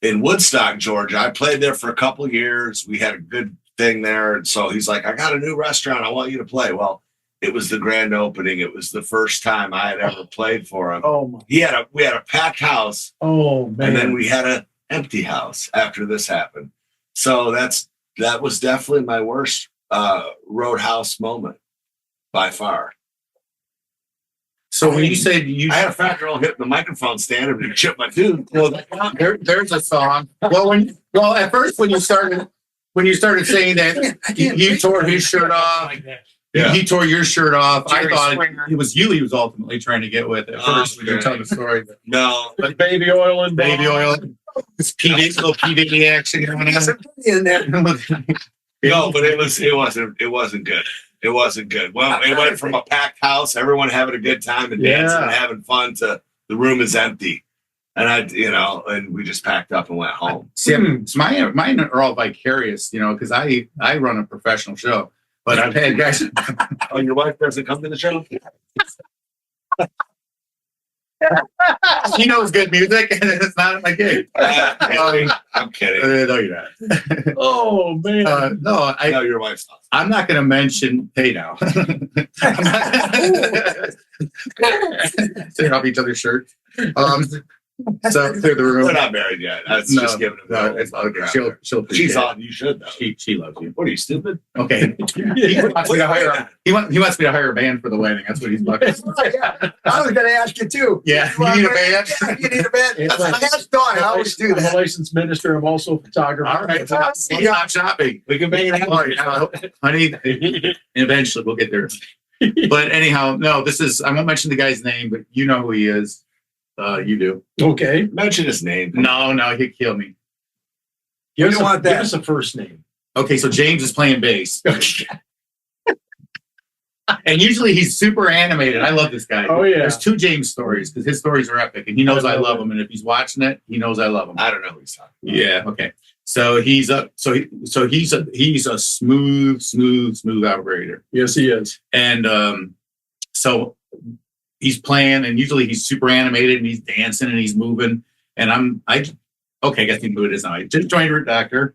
Speaker 5: in Woodstock, Georgia, I played there for a couple of years. We had a good thing there. And so he's like, "I got a new restaurant. I want you to play." Well, it was the grand opening. It was the first time I had ever played for him.
Speaker 6: oh my.
Speaker 5: We had a packed house,
Speaker 3: Oh man.
Speaker 5: and then we had an empty house after this happened. So that was definitely my worst Roadhouse moment by far.
Speaker 4: So when you said you,
Speaker 5: I had a fat girl hitting the microphone stand and chip my tooth.
Speaker 4: well, there's a song. Well, at first when you started saying that he tore his shirt off,
Speaker 7: Like that.
Speaker 5: Yeah.
Speaker 4: he tore your shirt off.
Speaker 7: Jerry
Speaker 4: I thought
Speaker 7: Springer.
Speaker 4: it was you he was ultimately trying to get with at first when you were
Speaker 5: Okay.
Speaker 4: telling the story.
Speaker 5: No,
Speaker 3: But baby oil and
Speaker 4: Baby oil, this little PDD action going
Speaker 6: In there.
Speaker 4: on.
Speaker 5: no, but it wasn't good. It wasn't good. Well, it went from a packed house, everyone having a good time and dancing and having fun, to the room is empty. And and we just packed up and went home.
Speaker 4: See, so mine are all vicarious, because I run a professional show, but I've had guys.
Speaker 5: Oh, your wife doesn't come to the show?
Speaker 4: She knows good music, and it's not my gig.
Speaker 5: I'm kidding.
Speaker 4: No, you're not.
Speaker 3: Oh man.
Speaker 4: No,
Speaker 5: I know your wife's not.
Speaker 4: I'm not going to mention. Hey, now. Taking off each other's shirts. So clear the room.
Speaker 5: We're not married yet. That's
Speaker 4: No,
Speaker 5: just giving them.
Speaker 4: no, it's okay. She'll appreciate
Speaker 5: She's
Speaker 4: it.
Speaker 5: on. You should though.
Speaker 4: She loves you.
Speaker 5: What are you, stupid?
Speaker 4: Okay. He wants me to hire. He wants me to hire a band for the wedding. That's what he's looking.
Speaker 6: Yeah, I was going to ask you too.
Speaker 4: Yeah, you need a band.
Speaker 6: Yeah, you need a band.
Speaker 3: It's
Speaker 6: That's
Speaker 3: like-
Speaker 6: my last thought. I always do
Speaker 3: I'm a
Speaker 6: that.
Speaker 3: licensed minister. I'm also a photographer.
Speaker 4: All right. Stop shopping. We can make it happen. Honey, eventually we'll get there. But anyhow, no, I won't mention the guy's name, but you know who he is. You do.
Speaker 3: Okay.
Speaker 5: Mention his name.
Speaker 4: No, he'd kill me.
Speaker 3: Give
Speaker 6: don't
Speaker 3: us,
Speaker 6: want
Speaker 3: give
Speaker 6: that.
Speaker 3: us a first name.
Speaker 4: Okay, so James is playing bass. And usually he's super animated. I love this guy.
Speaker 3: Oh, yeah.
Speaker 4: There's 2 James stories because his stories are epic, and he knows I love him. And if he's watching it, he knows I love him.
Speaker 5: I don't know who he's talking about.
Speaker 4: Yeah. Okay. So he's a smooth operator,
Speaker 3: Yes, he is.
Speaker 4: and so he's playing, and usually he's super animated and he's dancing and he's moving, and I guess the mood is now. I just joined Root Doctor.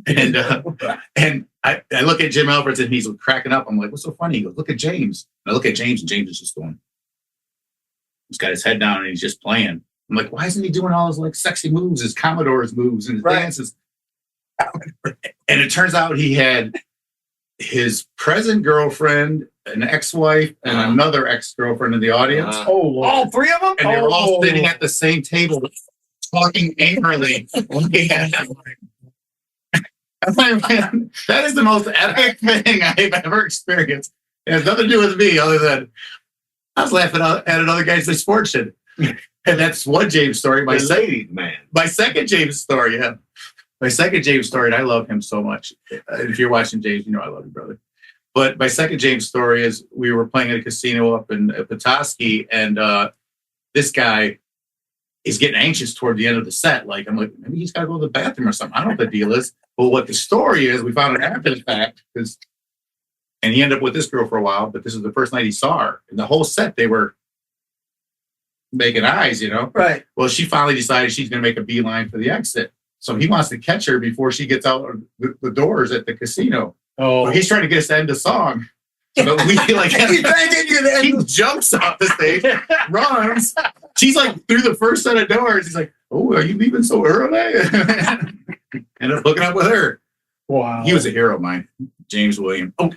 Speaker 4: And I look at Jim Alberts and he's cracking up. I'm like, what's so funny? He goes, look at James. And I look at James and James is just going, he's got his head down and he's just playing. I'm like, why isn't he doing all his like sexy moves, his Commodore's moves and his dances? And it turns out he had his present girlfriend, an ex-wife, and another ex-girlfriend in the audience.
Speaker 3: Oh, Lord.
Speaker 6: All 3 of them?
Speaker 4: And they were all sitting at the same table talking angrily. I'm like, man, that is the most epic thing I've ever experienced. It has nothing to do with me other than I was laughing at another guy's misfortune. And that's one James story. My second James story, yeah. My second James story, and I love him so much. If you're watching James, you know I love you, brother. But my second James story is we were playing at a casino up in Petoskey, and this guy is getting anxious toward the end of the set. Like, I'm like, maybe he's got to go to the bathroom or something. I don't know what the deal is. But what the story is, we found it after the fact, and he ended up with this girl for a while, but this is the first night he saw her. And the whole set, they were making eyes,
Speaker 6: Right.
Speaker 4: Well, she finally decided she's going to make a beeline for the exit. So he wants to catch her before she gets out of the doors at the casino.
Speaker 3: Oh,
Speaker 4: Well, he's trying to get us to end the song. So we like
Speaker 6: He's trying to get you to
Speaker 4: he
Speaker 6: end.
Speaker 4: jumps off the stage, runs. She's like through the first set of doors. He's like, "Oh, are you leaving so early?" Ended up hooking up with her.
Speaker 3: wow.
Speaker 4: He was a hero of mine, James William. Oh,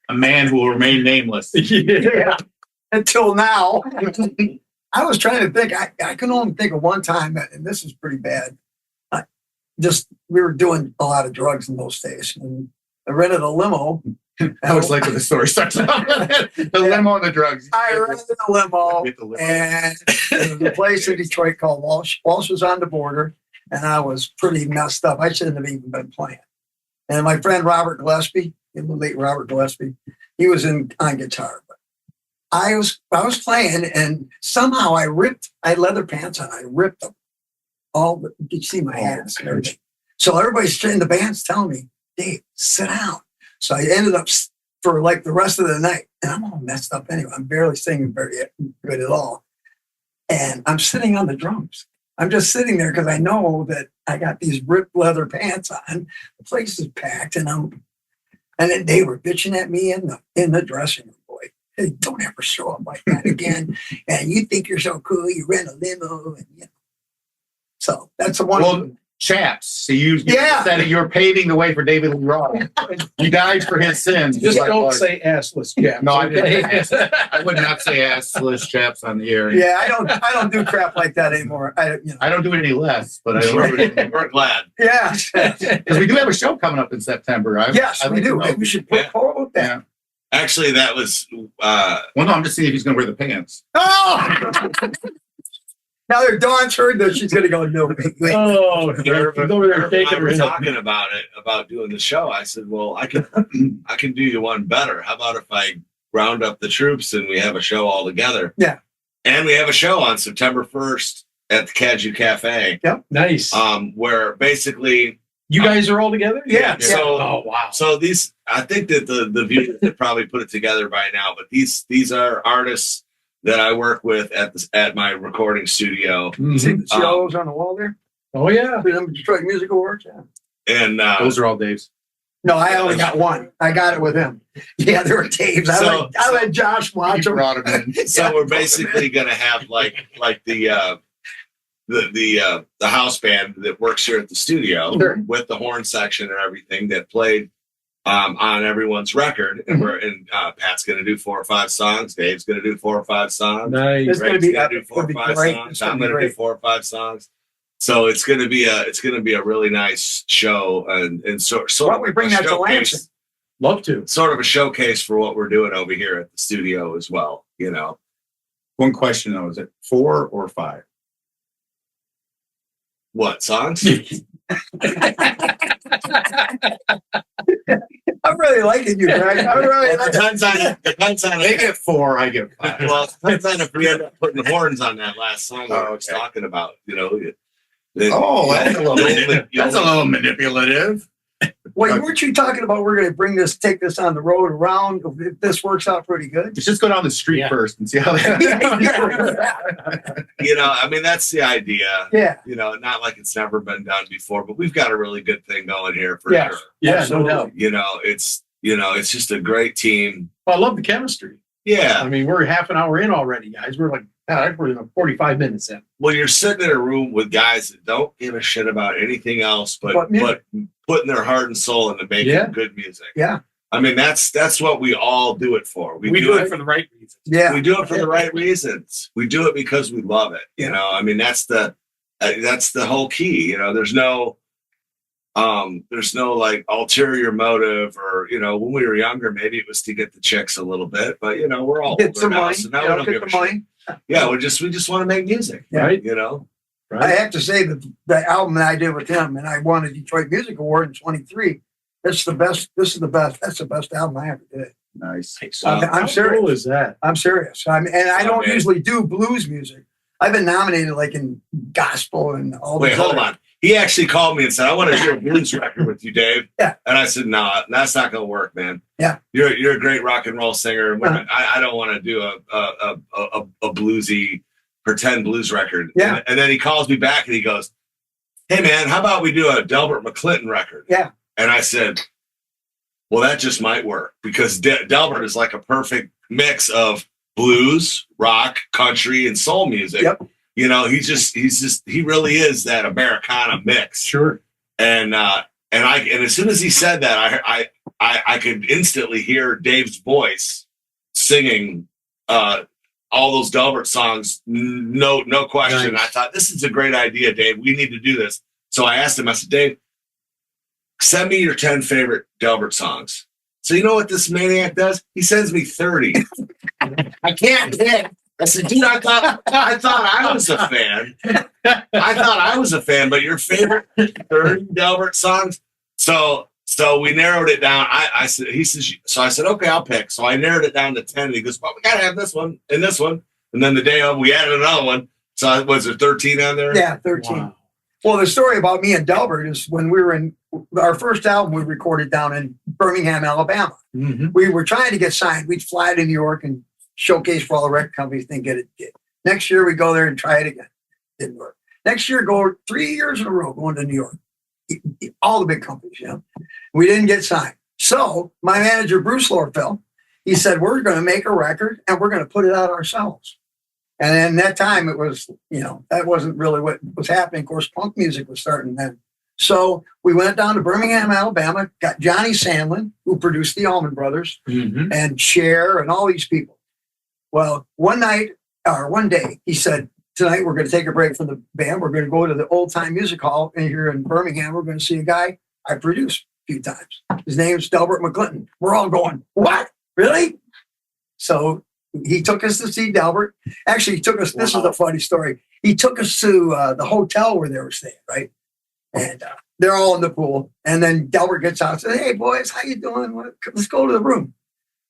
Speaker 4: a man who will remain nameless.
Speaker 3: Yeah.
Speaker 6: Until now. I was trying to think. I can only think of one time, and this is pretty bad. We were doing a lot of drugs in those days, and I rented a limo.
Speaker 4: I always like when the story starts off. The limo and the drugs.
Speaker 6: I rented a limo,
Speaker 4: Get the limo.
Speaker 6: and there was a place in Detroit called Walsh. Walsh was on the border, and I was pretty messed up. I shouldn't have even been playing. And my friend Robert Gillespie, the late Robert Gillespie, he was on guitar. But I was playing, and somehow I had leather pants on. I ripped them. You could see my hands and everything. So everybody's in the band's telling me, Dave, sit down. So I ended up for like the rest of the night, and I'm all messed up anyway. I'm barely singing very good at all. And I'm sitting on the drums. I'm just sitting there because I know that I got these ripped leather pants on. The place is packed, and then they were bitching at me in the dressing room. Boy, hey, don't ever show up like that again. And you think you're so cool, you rent a limo, and So that's the one.
Speaker 4: Well, Chaps. So you
Speaker 6: Yeah.
Speaker 4: said you were paving the way for David Lee Roth. He died for his sins.
Speaker 3: Just
Speaker 4: Like,
Speaker 3: don't say assless chaps.
Speaker 4: No, I didn't.
Speaker 3: okay?
Speaker 4: I would not say assless chaps on the air.
Speaker 6: Yeah, I don't do crap like that anymore.
Speaker 4: I don't do it any less, but I
Speaker 5: We're glad.
Speaker 6: Yeah.
Speaker 4: because we do have a show coming up in September.
Speaker 6: Yes, we do. Maybe we should put
Speaker 5: Yeah.
Speaker 6: forward that.
Speaker 4: Yeah.
Speaker 5: Actually, that was
Speaker 4: Well, no, I'm just seeing if he's going to wear the pants.
Speaker 6: Oh! Now that Dawn's heard that, she's going to go, no.
Speaker 3: Oh, he's over there shaking
Speaker 5: I
Speaker 3: her
Speaker 5: were
Speaker 3: head.
Speaker 5: talking about it, about doing the show. I said, well, I can do you one better. How about if I round up the troops and we have a show all together?
Speaker 6: Yeah.
Speaker 5: And we have a show on September 1st at the Caju Cafe,
Speaker 3: Nice.
Speaker 5: where basically,
Speaker 3: You guys are all together?
Speaker 5: yeah. So,
Speaker 3: Oh, wow.
Speaker 5: so these, I think that the viewers have probably put it together by now, but these are artists that I work with at my recording studio.
Speaker 6: You see
Speaker 3: Mhm.
Speaker 6: the shows on the wall there?
Speaker 3: Oh, yeah.
Speaker 6: For them Detroit Music Awards? Yeah.
Speaker 5: And
Speaker 4: Those are all Dave's.
Speaker 6: No, I only got one. I got it with him. Yeah, there were tapes. I let Josh watch
Speaker 4: You
Speaker 6: them.
Speaker 4: brought him in.
Speaker 5: so we're basically going to have like the house band that works here at the studio
Speaker 6: Sure.
Speaker 5: with the horn section and everything that played on everyone's record. And Pat's going to do 4 or 5 songs. Dave's going to do 4 or 5 songs.
Speaker 3: Nice.
Speaker 6: It's gonna
Speaker 5: Greg's
Speaker 6: be
Speaker 5: gonna do
Speaker 6: epic.
Speaker 5: 4 or
Speaker 6: It'll be
Speaker 5: 5
Speaker 6: great.
Speaker 5: songs.
Speaker 6: It's gonna
Speaker 5: I'm
Speaker 6: be
Speaker 5: going to do
Speaker 6: great.
Speaker 5: 4 or 5 songs. So it's going to be a really nice show and sort
Speaker 6: Why don't
Speaker 5: of
Speaker 6: we bring
Speaker 5: a
Speaker 6: that to
Speaker 5: showcase-
Speaker 6: Lansing?
Speaker 3: Love to.
Speaker 5: Sort of a showcase for what we're doing over here at the studio as well. You know,
Speaker 4: One question though: is it 4 or 5?
Speaker 5: what songs?
Speaker 6: I'm really liking you, Greg. I'm really
Speaker 5: It
Speaker 6: liking
Speaker 5: depends on
Speaker 4: They get 4, I get 5.
Speaker 5: well, it depends on if we end up putting horns on that last song we were
Speaker 4: okay.
Speaker 5: talking about. You know.
Speaker 4: Oh, that's a little,
Speaker 5: You'll-
Speaker 4: that's a little manipulative.
Speaker 6: Wait, weren't you talking about we're going to take this on the road around if this works out pretty good?
Speaker 4: Let's just go down the street
Speaker 3: Yeah.
Speaker 4: first and see how that.
Speaker 5: You know, I mean, that's the idea.
Speaker 6: Yeah.
Speaker 5: You know, not like it's never been done before, but we've got a really good thing going here for
Speaker 6: Yeah.
Speaker 5: sure.
Speaker 3: Yeah, no
Speaker 6: Absolutely.
Speaker 3: doubt.
Speaker 5: You know, it's just a great team.
Speaker 3: Well, I love the chemistry.
Speaker 5: Yeah.
Speaker 3: I mean, we're half an hour in already, guys. We're like, we're 45 minutes in.
Speaker 5: Well, you're sitting in a room with guys that don't give a shit about anything else but
Speaker 6: music.
Speaker 5: putting their heart and soul into making
Speaker 3: Yeah.
Speaker 5: good music.
Speaker 6: Yeah.
Speaker 5: I mean, that's what we all do it for.
Speaker 7: We do it for the right reasons.
Speaker 6: Yeah.
Speaker 5: We do it for the right reasons. We do it because we love it. You know, I mean, that's the whole key. You know, there's no like ulterior motive, or you know, when we were younger, maybe it was to get the chicks a little bit, but you know, we're all
Speaker 6: Get
Speaker 5: older
Speaker 6: some
Speaker 5: now,
Speaker 6: money.
Speaker 5: so now
Speaker 6: You
Speaker 5: we
Speaker 6: know,
Speaker 5: don't
Speaker 6: get
Speaker 5: give
Speaker 6: the
Speaker 5: a shit.
Speaker 6: money.
Speaker 5: Yeah, we just want to make music,
Speaker 6: Yeah.
Speaker 3: Right?
Speaker 5: you know.
Speaker 6: I
Speaker 3: Right.
Speaker 6: have to say that the album that I did with him, and I won a Detroit Music Award in '23. That's the best. This is the best. That's the best album I ever did.
Speaker 4: Nice.
Speaker 6: I'm
Speaker 3: How
Speaker 6: serious.
Speaker 3: cool is that?
Speaker 6: I'm serious. And I don't
Speaker 5: man.
Speaker 6: usually do blues music. I've been nominated like in gospel and all.
Speaker 5: Wait,
Speaker 6: these
Speaker 5: hold
Speaker 6: other-
Speaker 5: on. He actually called me and said, "I want to do a blues record with you, Dave."
Speaker 6: Yeah.
Speaker 5: And I said, "No, that's not going to work, man.
Speaker 6: Yeah.
Speaker 5: You're a great rock and roll singer. And
Speaker 6: Uh-huh.
Speaker 5: I don't want to do a bluesy pretend blues record."
Speaker 6: Yeah.
Speaker 5: And then he calls me back and he goes, "Hey, man, how about we do a Delbert McClinton record?"
Speaker 6: Yeah.
Speaker 5: And I said, "Well, that just might work because Delbert is like a perfect mix of blues, rock, country, and soul music."
Speaker 6: Yep.
Speaker 5: You know, he really is that Americana mix.
Speaker 3: Sure.
Speaker 5: And as soon as he said that, I could instantly hear Dave's voice singing all those Delbert songs. No question.
Speaker 3: Nice.
Speaker 5: I thought, this is a great idea, Dave. We need to do this. So I asked him, I said, Dave, send me your 10 favorite Delbert songs. So you know what this maniac does? He sends me 30. I can't hit. I said, dude, I thought I was a fan. I thought I was a fan, but your favorite 30 Delbert songs. So we narrowed it down. I said, okay, I'll pick. So I narrowed it down to 10. And he goes, well, we gotta have this one and this one. And then the day of, we added another one. So was there 13 on there?
Speaker 6: Yeah, 13.
Speaker 3: Wow.
Speaker 6: Well, the story about me and Delbert is when we were in our first album, we recorded down in Birmingham, Alabama.
Speaker 3: Mm-hmm.
Speaker 6: We were trying to get signed. We'd fly to New York and showcase for all the record companies, then get it. Next year, we go there and try it again. Didn't work. Next year, go 3 years in a row going to New York. All the big companies, you know. We didn't get signed. So my manager, Bruce Lorfeld, he said, we're going to make a record and we're going to put it out ourselves. And then that time it was, you know, that wasn't really what was happening. Of course, punk music was starting then. So we went down to Birmingham, Alabama, got Johnny Sandlin, who produced the Allman Brothers, and Cher and all these people. Well, one day, he said, tonight we're going to take a break from the band. We're going to go to the Old Time Music Hall here in Birmingham. We're going to see a guy I produced a few times. His name's Delbert McClinton. We're all going, what? Really? So he took us to see Delbert. Actually, he took us, this is a funny story. He took us to the hotel where they were staying, right? And they're all in the pool. And then Delbert gets out and says, hey, boys, how you doing? Let's go to the room.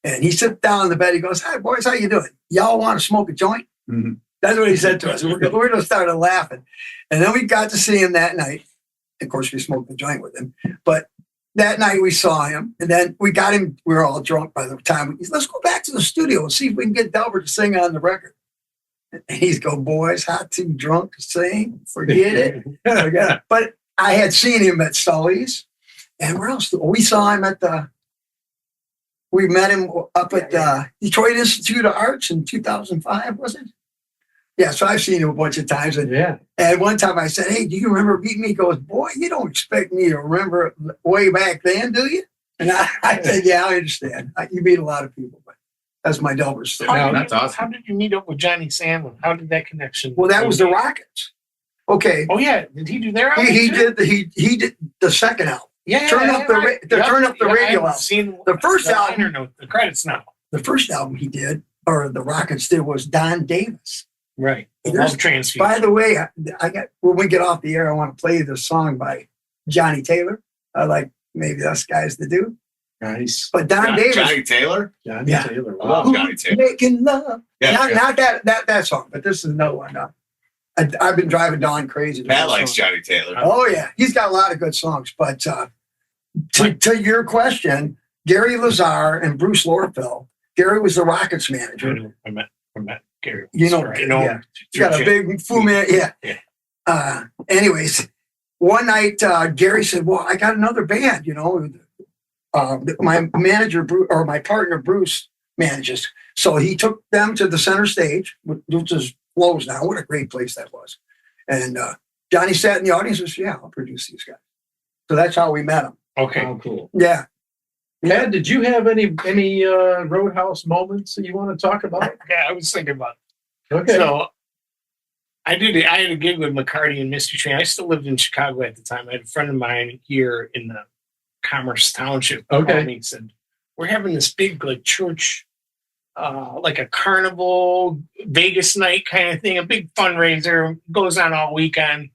Speaker 6: And he sits down on the bed. He goes, hi, boys, how you doing? Y'all want to smoke a joint? That's what he said to us. We're going to start laughing. And then we got to see him that night. Of course, we smoked a joint with him. But that night we saw him. And then we got him. We were all drunk by the time. Let's go back to the studio and see if we can get Delbert to sing on the record. And he's go, boys, how too drunk to sing? Forget it. Forget it. But I had seen him at Sully's. And where else? We saw him at we met him up at Detroit Institute of Arts in 2005, was it? Yeah, so I've seen him a bunch of times. And one time I said, hey, do you remember meeting me? He goes, boy, you don't expect me to remember way back then, do you? And I said, yeah, I understand. You meet a lot of people, but that's my Delbert story.
Speaker 4: That's awesome.
Speaker 7: How did you meet up with Johnny Sandlin? How did that connection?
Speaker 6: Well, that was the Rockets. Okay.
Speaker 7: Oh, yeah. Did he do their album?
Speaker 6: He did the second album.
Speaker 7: Yeah.
Speaker 6: Turn up the radio album.
Speaker 7: Seen
Speaker 6: The first album.
Speaker 7: Note, the credits now.
Speaker 6: The first album he did, or the Rockets did, was Don Davis.
Speaker 7: Right.
Speaker 6: There's-
Speaker 7: Love Transfusion.
Speaker 6: By the way, I got when we get off the air, I want to play this song by Johnny Taylor. I like maybe us guys to do.
Speaker 3: Nice.
Speaker 6: But Don Davis,
Speaker 5: Johnny Taylor.
Speaker 3: Johnny
Speaker 6: Yeah.
Speaker 3: Taylor.
Speaker 5: I love Johnny Taylor.
Speaker 6: making love.
Speaker 5: Yeah,
Speaker 6: Not that song, but this is another one. I've been driving Dawn crazy. to
Speaker 5: Pat
Speaker 6: this
Speaker 5: likes
Speaker 6: song.
Speaker 5: Johnny Taylor.
Speaker 6: Oh yeah, he's got a lot of good songs. But to your question, Gary Lazar and Bruce Lorfeld. Gary was the Rockets manager.
Speaker 7: I met Gary.
Speaker 6: You know,
Speaker 7: Sorry,
Speaker 6: yeah. He's got a big Fu Man. Yeah. Anyways, one night Gary said, "Well, I got another band. You know, my manager or my partner Bruce manages." So he took them to the center stage, which is Lowe's now. What a great place that was! And Johnny sat in the audience and said, "Yeah, I'll produce these guys." So that's how we met them.
Speaker 7: Okay.
Speaker 3: Oh, cool.
Speaker 6: Yeah.
Speaker 3: Ed, did you have any Roadhouse moments that you want to talk about?
Speaker 7: Yeah, I was thinking about it.
Speaker 3: Okay.
Speaker 7: So I had a gig with McCarty and Mystery Train. I still lived in Chicago at the time. I had a friend of mine here in the Commerce Township.
Speaker 3: Okay.
Speaker 7: Called me and said, we're having this big like church, like a carnival Vegas night kind of thing, a big fundraiser, goes on all weekend,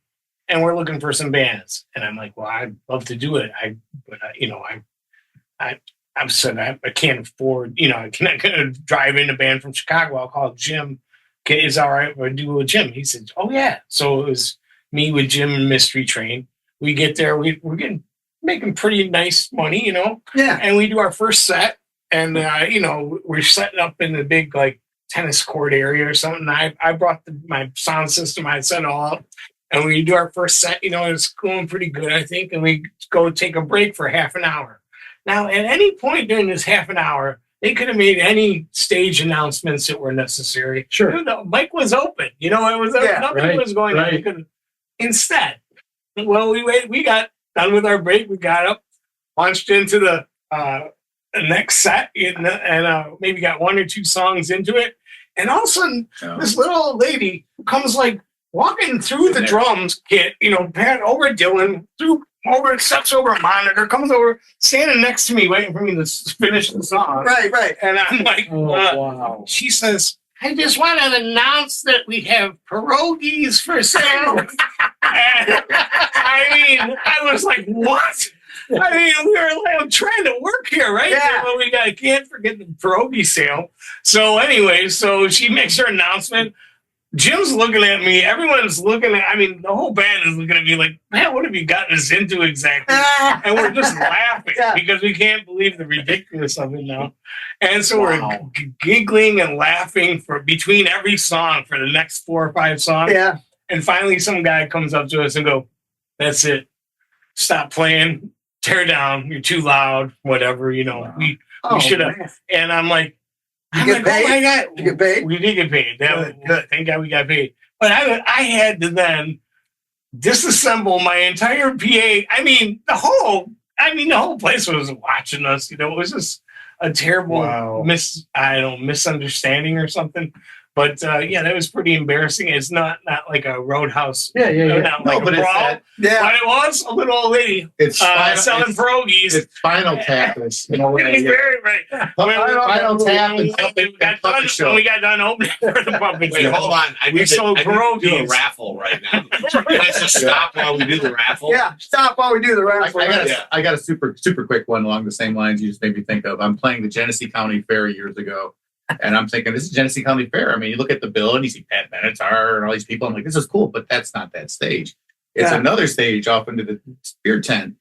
Speaker 7: and we're looking for some bands. And I'm like, well, I'd love to do it. I said I can't afford, I'm not going to drive in a band from Chicago. I'll call Jim. Okay, is that all right if I do it with Jim? He said, oh yeah. So it was me with Jim and Mystery Train. We get there, we're making pretty nice money,
Speaker 6: Yeah.
Speaker 7: and we do our first set, and we're setting up in the big like tennis court area or something. I brought my sound system. I set it all up, and we do our first set. It's going pretty good, I think, and we go take a break for half an hour. Now, at any point during this half an hour, they could have made any stage announcements that were necessary.
Speaker 3: Sure.
Speaker 7: The mic was open. It was nothing was going on.
Speaker 3: Right.
Speaker 7: Instead, we got done with our break. We got up, launched into the next set, and maybe got one or two songs into it. And all of a sudden, this little old lady comes like walking through the drums kit, pat over Dylan, steps over a monitor, comes over, standing next to me, waiting for me to finish the song.
Speaker 6: Right.
Speaker 7: And I'm like,
Speaker 3: wow.
Speaker 7: She says, I just want to announce that we have pierogies for sale. And, I was like, what? We were like, I'm trying to work here, right?
Speaker 6: Yeah.
Speaker 7: Well, I can't forget the pierogi sale. So anyway, she makes her announcement. Jim's looking at me. Everyone's looking at, the whole band is looking at me like, man, what have you gotten us into exactly? And we're just laughing because we can't believe the ridiculous of it now. And so we're giggling and laughing for between every song for the next 4 or 5 songs.
Speaker 6: Yeah.
Speaker 7: And finally some guy comes up to us and go, that's it. Stop playing. Tear down. You're too loud. Whatever, we should have.
Speaker 6: Man.
Speaker 7: And I'm like,
Speaker 6: You get paid?
Speaker 7: oh my God.
Speaker 6: You get paid?
Speaker 7: We did get paid.
Speaker 6: Good.
Speaker 7: Thank God we got paid. But I had to then disassemble my entire PA. The whole place was watching us. It was just a terrible misunderstanding or something. But that was pretty embarrassing. It's not like a roadhouse.
Speaker 3: Yeah.
Speaker 7: Not like a
Speaker 4: but it's
Speaker 7: brawl.
Speaker 4: that-
Speaker 7: But it was a little old lady
Speaker 4: It's
Speaker 7: selling pierogies.
Speaker 4: It's Spinal Tap.
Speaker 7: Very right.
Speaker 4: Spinal Tap and
Speaker 7: When we got done opening for the puppet
Speaker 5: Wait,
Speaker 7: show.
Speaker 5: hold on. I
Speaker 7: We
Speaker 5: need
Speaker 7: sold
Speaker 5: to do a
Speaker 7: pierogies.
Speaker 5: raffle right now. Can I just stop while we do the raffle?
Speaker 6: Yeah, stop while we do the raffle.
Speaker 4: I got a super quick one along the same lines you just made me think of. I'm playing the Genesee County Fair years ago, and I'm thinking, this is Genesee County Fair. I mean, you look at the bill and you see Pat Benatar and all these people. I'm like, this is cool, but that's not that stage. It's another stage off into the beer tent.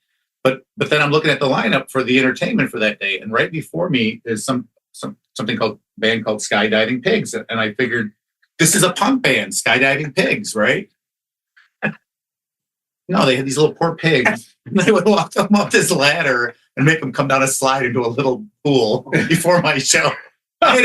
Speaker 4: But then I'm looking at the lineup for the entertainment for that day, and right before me is something called band called Skydiving Pigs, and I figured this is a punk band, Skydiving Pigs, right? No, they had these little poor pigs. And they would walk them up this ladder and make them come down a slide into a little pool before my show. I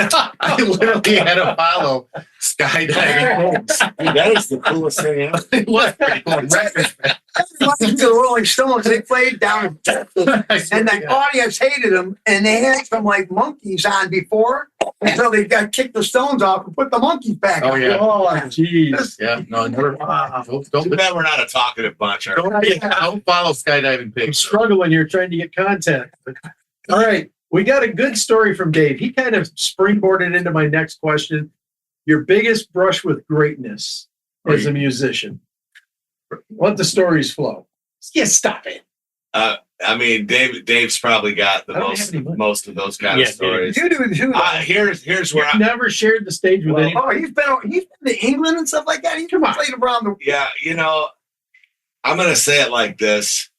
Speaker 4: literally had to follow skydiving.
Speaker 5: Dude, that is the coolest thing ever.
Speaker 4: It was pretty cool.
Speaker 6: The Rolling Stones, they played down in Texas, and the audience hated them, and they had some like monkeys on before, until they got kicked the Stones off and put the monkeys back.
Speaker 4: Oh, yeah.
Speaker 3: Oh, jeez.
Speaker 4: Yeah, no, never. Don't
Speaker 5: Too bad we're not a talkative bunch.
Speaker 4: don't follow skydiving
Speaker 3: I'm
Speaker 4: pigs.
Speaker 3: struggling here trying to get content. All right. We got a good story from Dave. He kind of springboarded into my next question. Your biggest brush with greatness as a musician. Let the stories flow.
Speaker 7: Yeah, stop it.
Speaker 5: Dave's probably got the
Speaker 3: I don't have any money.
Speaker 5: most of those kind of
Speaker 7: Yeah,
Speaker 5: stories.
Speaker 6: You do too.
Speaker 5: Here's where
Speaker 3: You've never shared the stage with anyone.
Speaker 6: Oh, he's been to England and stuff like that. He's played around the.
Speaker 5: yeah, I'm gonna say it like this.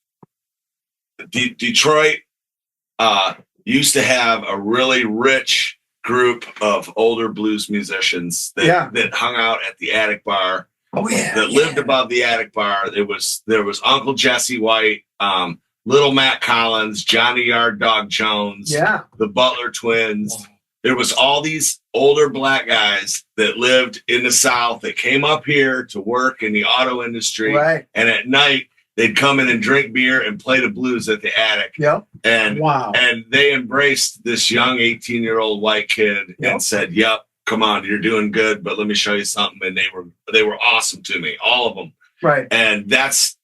Speaker 5: Detroit used to have a really rich group of older blues musicians that hung out at the Attic Bar. That lived above the Attic Bar. There was Uncle Jesse White, Little Matt Collins, Johnny Yard Dog Jones, the Butler Twins. Wow. There was all these older black guys that lived in the South that came up here to work in the auto industry.
Speaker 6: Right.
Speaker 5: And at night they'd come in and drink beer and play the blues at the Attic.
Speaker 6: Yep.
Speaker 5: And and they embraced this young 18-year-old white kid and said, "Yep, come on, you're doing good, but let me show you something." And they were awesome to me, all of them.
Speaker 6: Right.
Speaker 5: And that's,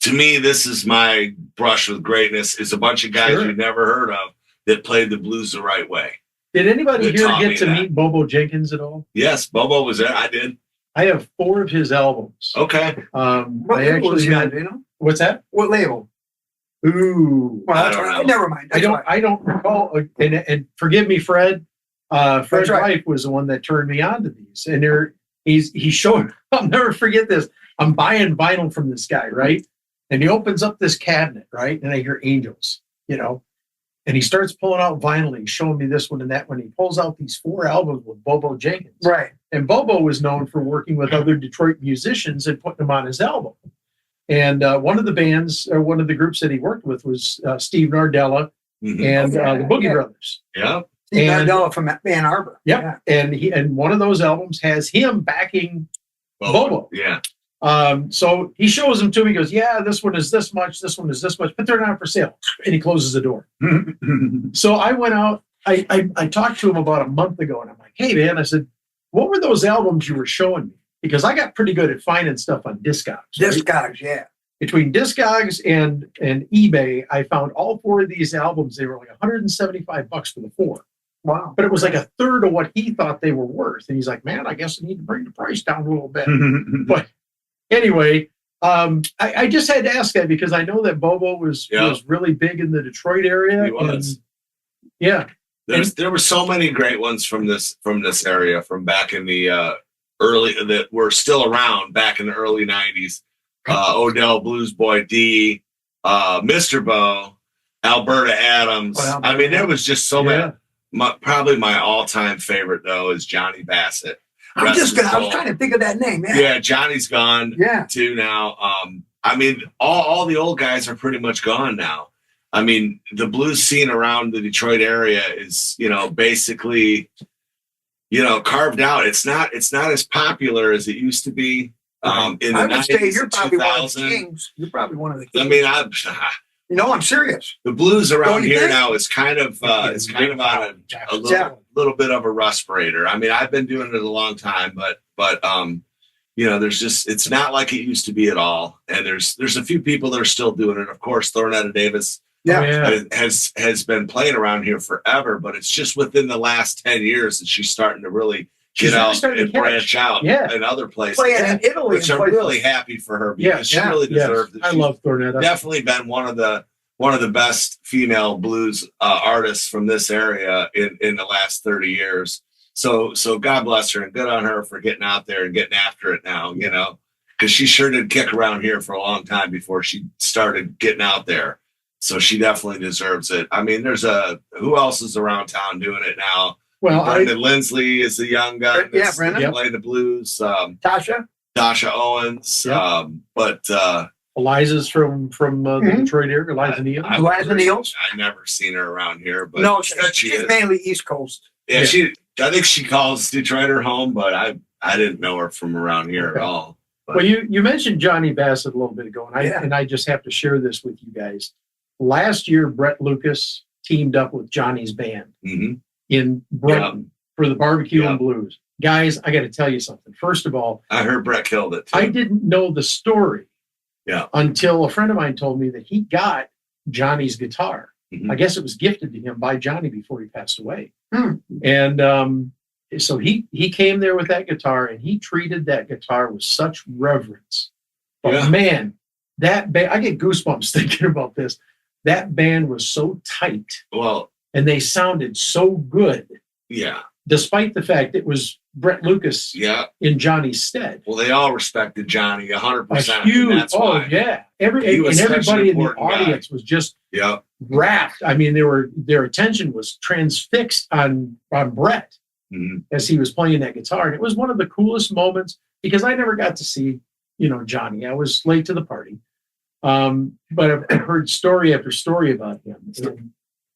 Speaker 5: to me, this is my brush with greatness, is a bunch of guys you've never heard of that played the blues the right way.
Speaker 3: Did anybody
Speaker 5: That
Speaker 3: here
Speaker 5: taught
Speaker 3: get
Speaker 5: me
Speaker 3: to
Speaker 5: that.
Speaker 3: meet Bobo Jenkins at all?
Speaker 5: Yes, Bobo was there. I did.
Speaker 3: I have 4 of his albums.
Speaker 5: Okay.
Speaker 6: What
Speaker 3: I
Speaker 6: label was
Speaker 3: actually
Speaker 6: he on?
Speaker 3: met.
Speaker 6: Do you know?
Speaker 3: What's that?
Speaker 6: What label?
Speaker 3: Ooh.
Speaker 6: Well,
Speaker 5: I
Speaker 6: that's
Speaker 5: don't
Speaker 6: right.
Speaker 5: know.
Speaker 6: Never mind.
Speaker 3: I don't recall. And forgive me, Fred. Fred's
Speaker 6: That's right.
Speaker 3: wife was the one that turned me on to these. And he showed. I'll never forget this. I'm buying vinyl from this guy, right? And he opens up this cabinet, right? And I hear Angels, And he starts pulling out vinyl. He's showing me this one and that one. He pulls out these 4 albums with Bobo Jenkins.
Speaker 6: Right.
Speaker 3: And Bobo was known for working with other Detroit musicians and putting them on his album. And one of the bands, or one of the groups that he worked with was Steve Nardella and the Boogie Brothers.
Speaker 5: Yeah.
Speaker 6: Steve
Speaker 3: And-
Speaker 6: Nardella from Ann Arbor.
Speaker 3: Yep. And one of those albums has him backing Bobo.
Speaker 5: Yeah.
Speaker 3: So he shows them to me. He goes, "Yeah, this one is this much. This one is this much, but they're not for sale." And he closes the door. So I went out. I talked to him about a month ago, and I'm like, "Hey, man," I said, "What were those albums you were showing me?" Because I got pretty good at finding stuff on Discogs. right?
Speaker 6: Discogs, yeah.
Speaker 3: Between Discogs and eBay, I found all 4 of these albums. They were like $175 for the 4.
Speaker 6: Wow.
Speaker 3: But it was like a third of what he thought they were worth. And he's like, "Man, I guess I need to bring the price down a little bit." But anyway, I just had to ask that because I know that Bobo was really big in the Detroit area.
Speaker 5: He was.
Speaker 3: Yeah.
Speaker 5: There were so many great ones from this area from back in the early, that were still around back in the early 90s. Odell Blues Boy D, Mr. Bo, Alberta Adams. I mean, there was just so many. Probably my all-time favorite though is Johnny Bassett.
Speaker 6: I was trying to think of that name.
Speaker 5: Yeah, Johnny's gone too now. I mean, all the old guys are pretty much gone now. I mean, the blues scene around the Detroit area is, basically, carved out. It's not as popular as it used to be. In the
Speaker 6: I would say
Speaker 5: 90s
Speaker 6: you're
Speaker 5: and
Speaker 6: probably one of the
Speaker 5: 2000.
Speaker 6: kings. You're probably one of the
Speaker 5: I
Speaker 6: kings.
Speaker 5: mean,
Speaker 6: I'm serious.
Speaker 5: the blues
Speaker 6: Don't
Speaker 5: around
Speaker 6: you
Speaker 5: here
Speaker 6: think?
Speaker 5: now is kind of on a little bit of a respirator. I mean, I've been doing it a long time, but there's just, it's not like it used to be at all. And there's a few people that are still doing it. Of course, Thornetta Davis has been playing around here forever, but it's just within the last 10 years that she's starting to really get out and branch out in other places.
Speaker 6: Playing in Italy,
Speaker 5: which I'm really happy for her because she really deserved it.
Speaker 3: I love Thornetta.
Speaker 5: Definitely been one of the best female blues artists from this area in the last 30 years. So God bless her and good on her for getting out there and getting after it now, because she sure did kick around here for a long time before she started getting out there. So she definitely deserves it. I mean, who else is around town doing it now?
Speaker 3: Well,
Speaker 5: Brendan Lindsley is the young guy that's
Speaker 6: Brendan.
Speaker 5: playing the blues.
Speaker 6: Tasha
Speaker 5: Owens. But
Speaker 3: Eliza's from the Detroit area. Eliza Neal.
Speaker 6: Eliza Neal's.
Speaker 5: I never seen her around here, but
Speaker 6: No,
Speaker 5: she
Speaker 6: she's
Speaker 5: is.
Speaker 6: mainly East Coast.
Speaker 5: Yeah, I think she calls Detroit her home, but I didn't know her from around here at all. But,
Speaker 3: Well, you mentioned Johnny Bassett a little bit ago, and I just have to share this with you guys. Last year, Brett Lucas teamed up with Johnny's band in Brighton for the Barbecue and Blues. Guys, I got to tell you something. First of all,
Speaker 5: I heard Brett killed it too.
Speaker 3: I didn't know the story until a friend of mine told me that he got Johnny's guitar. I guess it was gifted to him by Johnny before he passed away. And so he came there with that guitar, and he treated that guitar with such reverence. But man, that band, I get goosebumps thinking about this. That band was so tight.
Speaker 5: Well,
Speaker 3: and they sounded so good.
Speaker 5: Yeah.
Speaker 3: Despite the fact it was Brett Lucas in Johnny's stead.
Speaker 5: Well, they all respected Johnny 100%.
Speaker 3: Huge, everybody in the audience was just rapt. I mean, their attention was transfixed on Brett as he was playing that guitar. And it was one of the coolest moments because I never got to see, Johnny. I was late to the party. But I've heard story after story about him. And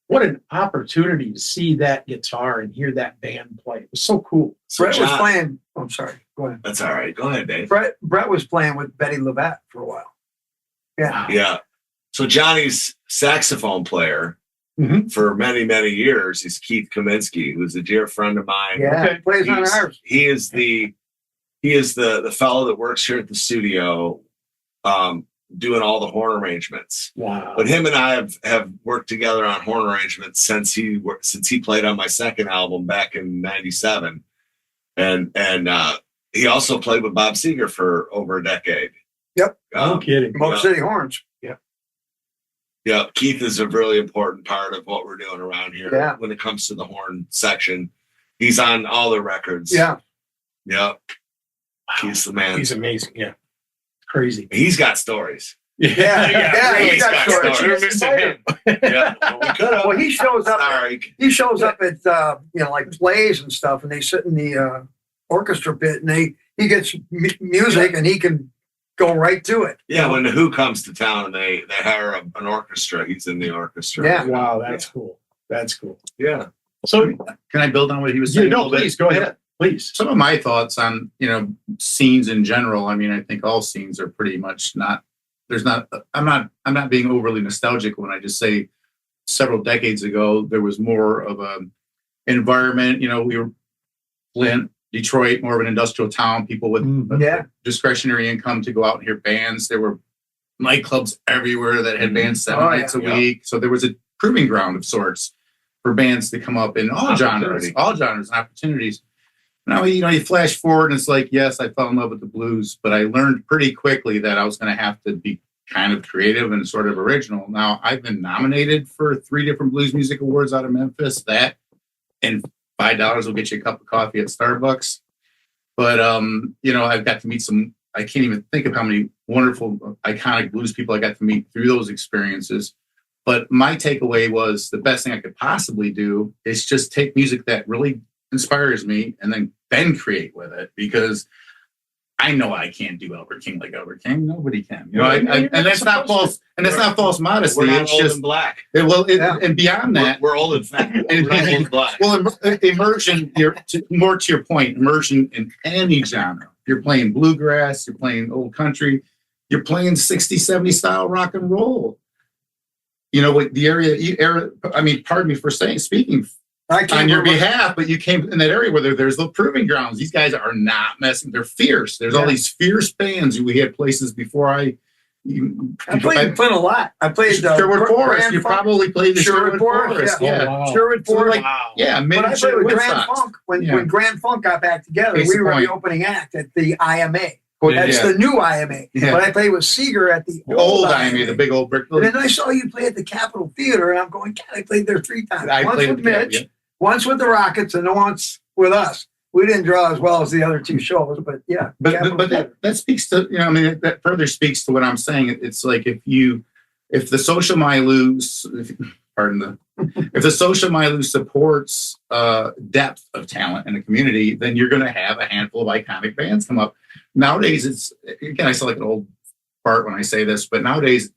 Speaker 3: what an opportunity to see that guitar and hear that band play. It was so cool.
Speaker 6: Brett was playing. Oh, I'm sorry. Go ahead.
Speaker 5: That's all right. Go ahead, Dave.
Speaker 6: Brett was playing with Betty Levette for a while. Yeah.
Speaker 5: Yeah. So Johnny's saxophone player for many, many years is Keith Kaminsky, who's a dear friend of mine.
Speaker 6: Yeah. Plays on ours.
Speaker 5: He is the fellow that works here at the studio, doing all the horn arrangements.
Speaker 3: Wow.
Speaker 5: But him and I have worked together on horn arrangements since he played on my second album back in '97. And he also played with Bob Seger for over a decade.
Speaker 6: Yep.
Speaker 3: No kidding.
Speaker 6: Motor City Horns.
Speaker 5: Yeah. Keith is a really important part of what we're doing around here when it comes to the horn section. He's on all the records.
Speaker 6: Yeah.
Speaker 5: Yep. He's the man.
Speaker 7: He's amazing. Yeah.
Speaker 3: Crazy.
Speaker 5: He's got stories.
Speaker 6: Yeah, he's got stories.
Speaker 7: We're missing him.
Speaker 5: Yeah.
Speaker 6: Well, he shows up.
Speaker 5: Sorry.
Speaker 6: He shows up at like plays and stuff, and they sit in the orchestra pit, and he gets music, and he can go right to it.
Speaker 5: Yeah, when the Who comes to town and they hire an orchestra, he's in the orchestra.
Speaker 6: Yeah.
Speaker 3: Wow, that's cool. That's cool.
Speaker 5: Yeah.
Speaker 3: So
Speaker 4: Can I build on what he was saying?
Speaker 3: please go ahead. Please.
Speaker 4: Some of my thoughts on, scenes in general. I mean, I think all scenes are pretty much I'm not being overly nostalgic when I just say several decades ago, there was more of an environment, we were Flint, Detroit, more of an industrial town, people with discretionary income to go out and hear bands. There were nightclubs everywhere that had bands 7 nights a week. So there was a proving ground of sorts for bands to come up in all genres and opportunities. Now, you flash forward and it's like, yes, I fell in love with the blues, but I learned pretty quickly that I was going to have to be kind of creative and sort of original. Now, I've been nominated for 3 different blues music awards out of Memphis. That and $5 will get you a cup of coffee at Starbucks. But, I've got to meet I can't even think of how many wonderful, iconic blues people I got to meet through those experiences. But my takeaway was the best thing I could possibly do is just take music that really inspires me and then create with it, because I know I can't do Albert King like Albert King. Nobody can. And that's not false. And that's not false modesty.
Speaker 5: We're not
Speaker 4: it's
Speaker 5: old
Speaker 4: just
Speaker 5: and black.
Speaker 4: And beyond that,
Speaker 5: we're old and fat. We're not old and black.
Speaker 4: well, immersion. More to your point, immersion in any genre, you're playing bluegrass, you're playing old country, you're playing 60, 70 style rock and roll. You know, what the area, I mean, pardon me for speaking on your behalf, but you came in that area where there's the proving grounds. These guys are not messing. They're fierce. There's all these fierce bands. We had places before I
Speaker 6: played Flint a lot. I played
Speaker 4: Sherwood Forest. You probably played the Sherwood Forest.
Speaker 6: Yeah.
Speaker 3: Oh, wow.
Speaker 6: Sherwood Forest.
Speaker 4: Yeah,
Speaker 6: But I played with Grand Funk. When Grand Funk got back together, we were the opening act at the IMA. That's the new IMA.
Speaker 4: Yeah.
Speaker 6: But I played with Seeger at the
Speaker 4: old IMA, the big old brick
Speaker 6: And
Speaker 4: building.
Speaker 6: then I saw you play at the Capitol Theater, and I'm going, God, I played there 3 times.
Speaker 4: I
Speaker 6: Once
Speaker 4: played
Speaker 6: with
Speaker 4: at the Cap,
Speaker 6: Mitch, once with the Rockets, and then once with us. We didn't draw as well as the other 2 shows, but yeah.
Speaker 4: But that speaks to, you know, I mean, that further speaks to what I'm saying. It's like if the social milieu, if the social milieu supports depth of talent in the community, then you're going to have a handful of iconic bands come up. Nowadays, it's, again, I sound like an old fart when I say this, but nowadays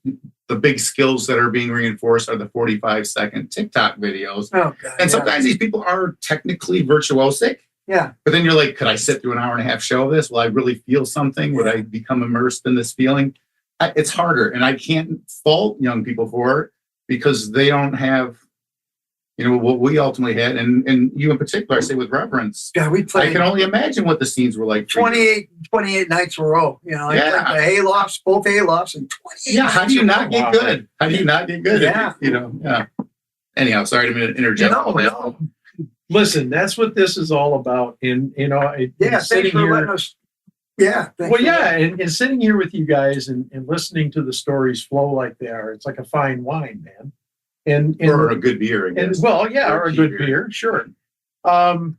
Speaker 4: the big skills that are being reinforced are the 45-second TikTok videos.
Speaker 6: Oh, God,
Speaker 4: and sometimes these people are technically virtuosic.
Speaker 6: Yeah.
Speaker 4: But then you're like, could I sit through an hour and a half show of this? Will I really feel something? Would I become immersed in this feeling? It's harder. And I can't fault young people for it because they don't have, you know, what we ultimately had. And you in particular, I say with reverence.
Speaker 6: Yeah, we played.
Speaker 4: I can only imagine what the scenes were like.
Speaker 6: 28 nights in a row. You know, I played the Haylofts, both Haylofts, and 28
Speaker 4: Yeah, how do you not get good? How do you not get good?
Speaker 6: Yeah.
Speaker 4: You know, yeah. Anyhow, sorry to interject.
Speaker 6: No.
Speaker 3: Listen, that's what this is all about. And, you know,
Speaker 6: Thanks
Speaker 3: sitting
Speaker 6: for
Speaker 3: here.
Speaker 6: letting us. Yeah.
Speaker 3: Well, yeah, and sitting here with you guys and listening to the stories flow like they are, it's like a fine wine, man. And
Speaker 4: or a good beer, I guess.
Speaker 3: Or a good beer, sure.
Speaker 4: Not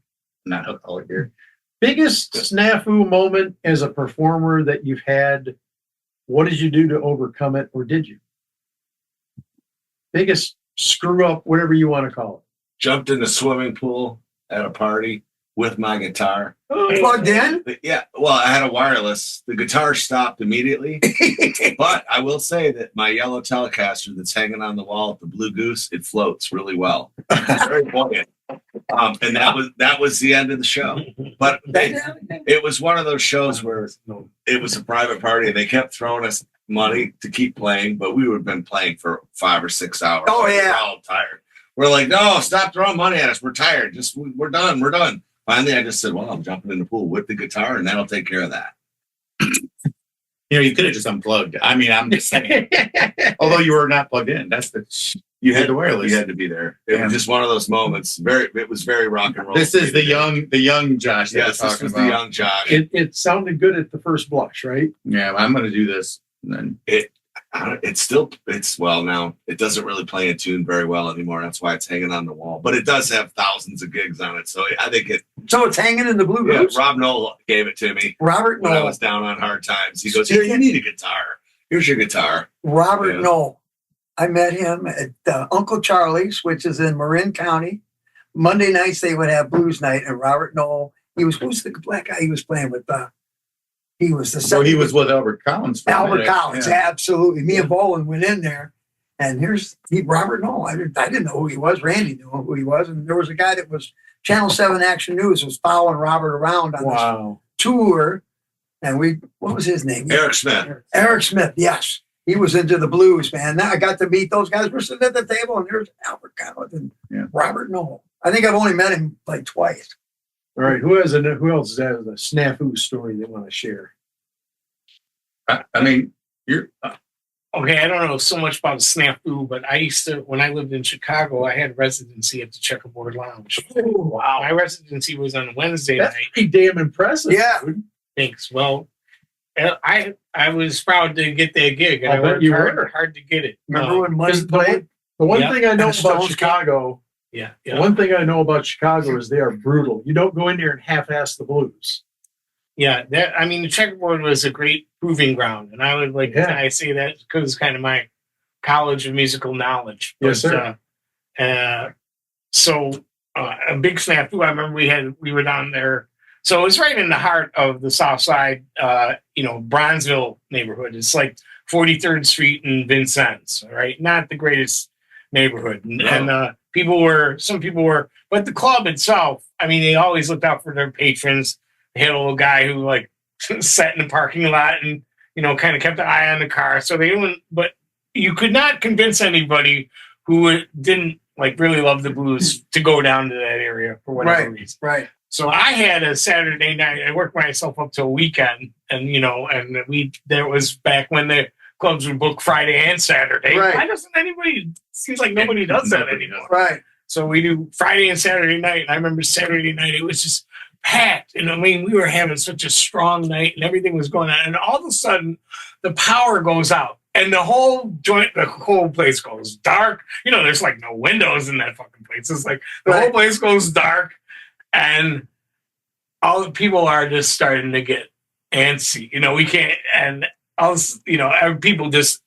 Speaker 4: alcoholic beer.
Speaker 3: Biggest snafu moment as a performer that you've had. What did you do to overcome it, or did you? Biggest screw up, whatever you want to call it.
Speaker 5: Jumped in the swimming pool at a party with my guitar.
Speaker 6: Plugged in?
Speaker 5: Yeah. Well, I had a wireless. The guitar stopped immediately. But I will say that my yellow Telecaster that's hanging on the wall at the Blue Goose, it floats really well. It's very buoyant. And that was the end of the show. But it was one of those shows where it was a private party and they kept throwing us money to keep playing, but we would have been playing for 5 or 6 hours.
Speaker 6: Oh, yeah.
Speaker 5: We're all tired. We're like, no, stop throwing money at us. We're tired. We're done. Finally, I just said, well, I'm jumping in the pool with the guitar, and that'll take care of that.
Speaker 4: You know, you could have just unplugged. I mean, I'm just saying. Although you were not plugged in, you had the wireless.
Speaker 5: You had to be there. It was just one of those moments. It was very rock and roll.
Speaker 4: This is the young Josh.
Speaker 5: Yes, this was the young Josh.
Speaker 3: It sounded good at the first blush, right?
Speaker 4: Yeah, I'm going to do this. And then
Speaker 5: now it doesn't really play in tune very well anymore. That's why it's hanging on the wall. But it does have thousands of gigs on it, so I think
Speaker 6: So it's hanging in the Blue Goose.
Speaker 5: Rob Knoll gave it to me.
Speaker 6: Robert
Speaker 5: when
Speaker 6: Knoll.
Speaker 5: I was down on hard times. He goes, "Here, you need a guitar. Here's your guitar."
Speaker 6: Robert Knoll. I met him at Uncle Charlie's, which is in Marin County. Monday nights they would have blues night, and Robert Knoll. Who's the black guy he was playing with? He was the second.
Speaker 4: He was with Albert Collins.
Speaker 6: Albert Collins, absolutely. Me and Boland went in there, and here's Robert Knoll. I didn't know who he was. Randy knew who he was, and there was a guy that was Channel 7 Action News was following Robert around on this tour, and what was his name?
Speaker 5: Eric Smith.
Speaker 6: Eric Smith, yes. He was into the blues, man. Now I got to meet those guys. We're sitting at the table, and there's Albert Collins and Robert Knoll. I think I've only met him like twice.
Speaker 3: All right. Who else has a snafu story they want to share?
Speaker 4: I mean, you're
Speaker 7: okay. I don't know so much about snafu, but I used to, when I lived in Chicago, I had residency at the Checkerboard Lounge.
Speaker 3: Oh, wow.
Speaker 7: My residency was on Wednesday
Speaker 3: That's
Speaker 7: night.
Speaker 3: pretty damn impressive.
Speaker 6: Yeah.
Speaker 3: Dude.
Speaker 7: Thanks. Well, I was proud to get that gig. And
Speaker 3: I
Speaker 7: I
Speaker 3: bet
Speaker 7: worked
Speaker 3: you were.
Speaker 7: hard to get it.
Speaker 6: Remember when Money played?
Speaker 3: The one thing I know
Speaker 6: And
Speaker 3: about
Speaker 6: Stones
Speaker 3: Chicago,
Speaker 7: Yeah.
Speaker 3: the one thing I know about Chicago is they are brutal. You don't go in there and half-ass the blues.
Speaker 7: Yeah, the Checkerboard was a great proving ground, and I would I say that because it's kind of my college of musical knowledge.
Speaker 3: Yes, sir.
Speaker 7: So a big snafu. I remember we were down there. So it was right in the heart of the South Side, Bronzeville neighborhood. It's like 43rd Street and Vincennes, right? Not the greatest neighborhood, and some people were, but the club itself. I mean, they always looked out for their patrons. They had a little guy who sat in the parking lot and, kind of kept an eye on the car. So they wouldn't, but you could not convince anybody who didn't like really love the blues to go down to that area for whatever reason.
Speaker 6: Right.
Speaker 7: So I had a Saturday night. I worked myself up till weekend, and there was back when the clubs would book Friday and Saturday.
Speaker 6: Right.
Speaker 7: Why doesn't anybody? Seems like nobody does that anymore.
Speaker 6: Right.
Speaker 7: So we do Friday and Saturday night. And I remember Saturday night it was just packed, and I mean we were having such a strong night, and everything was going on, and all of a sudden the power goes out. And the whole place goes dark. There's like no windows in that fucking place. It's like the whole place goes dark, and all the people are just starting to get antsy. We can't, and people just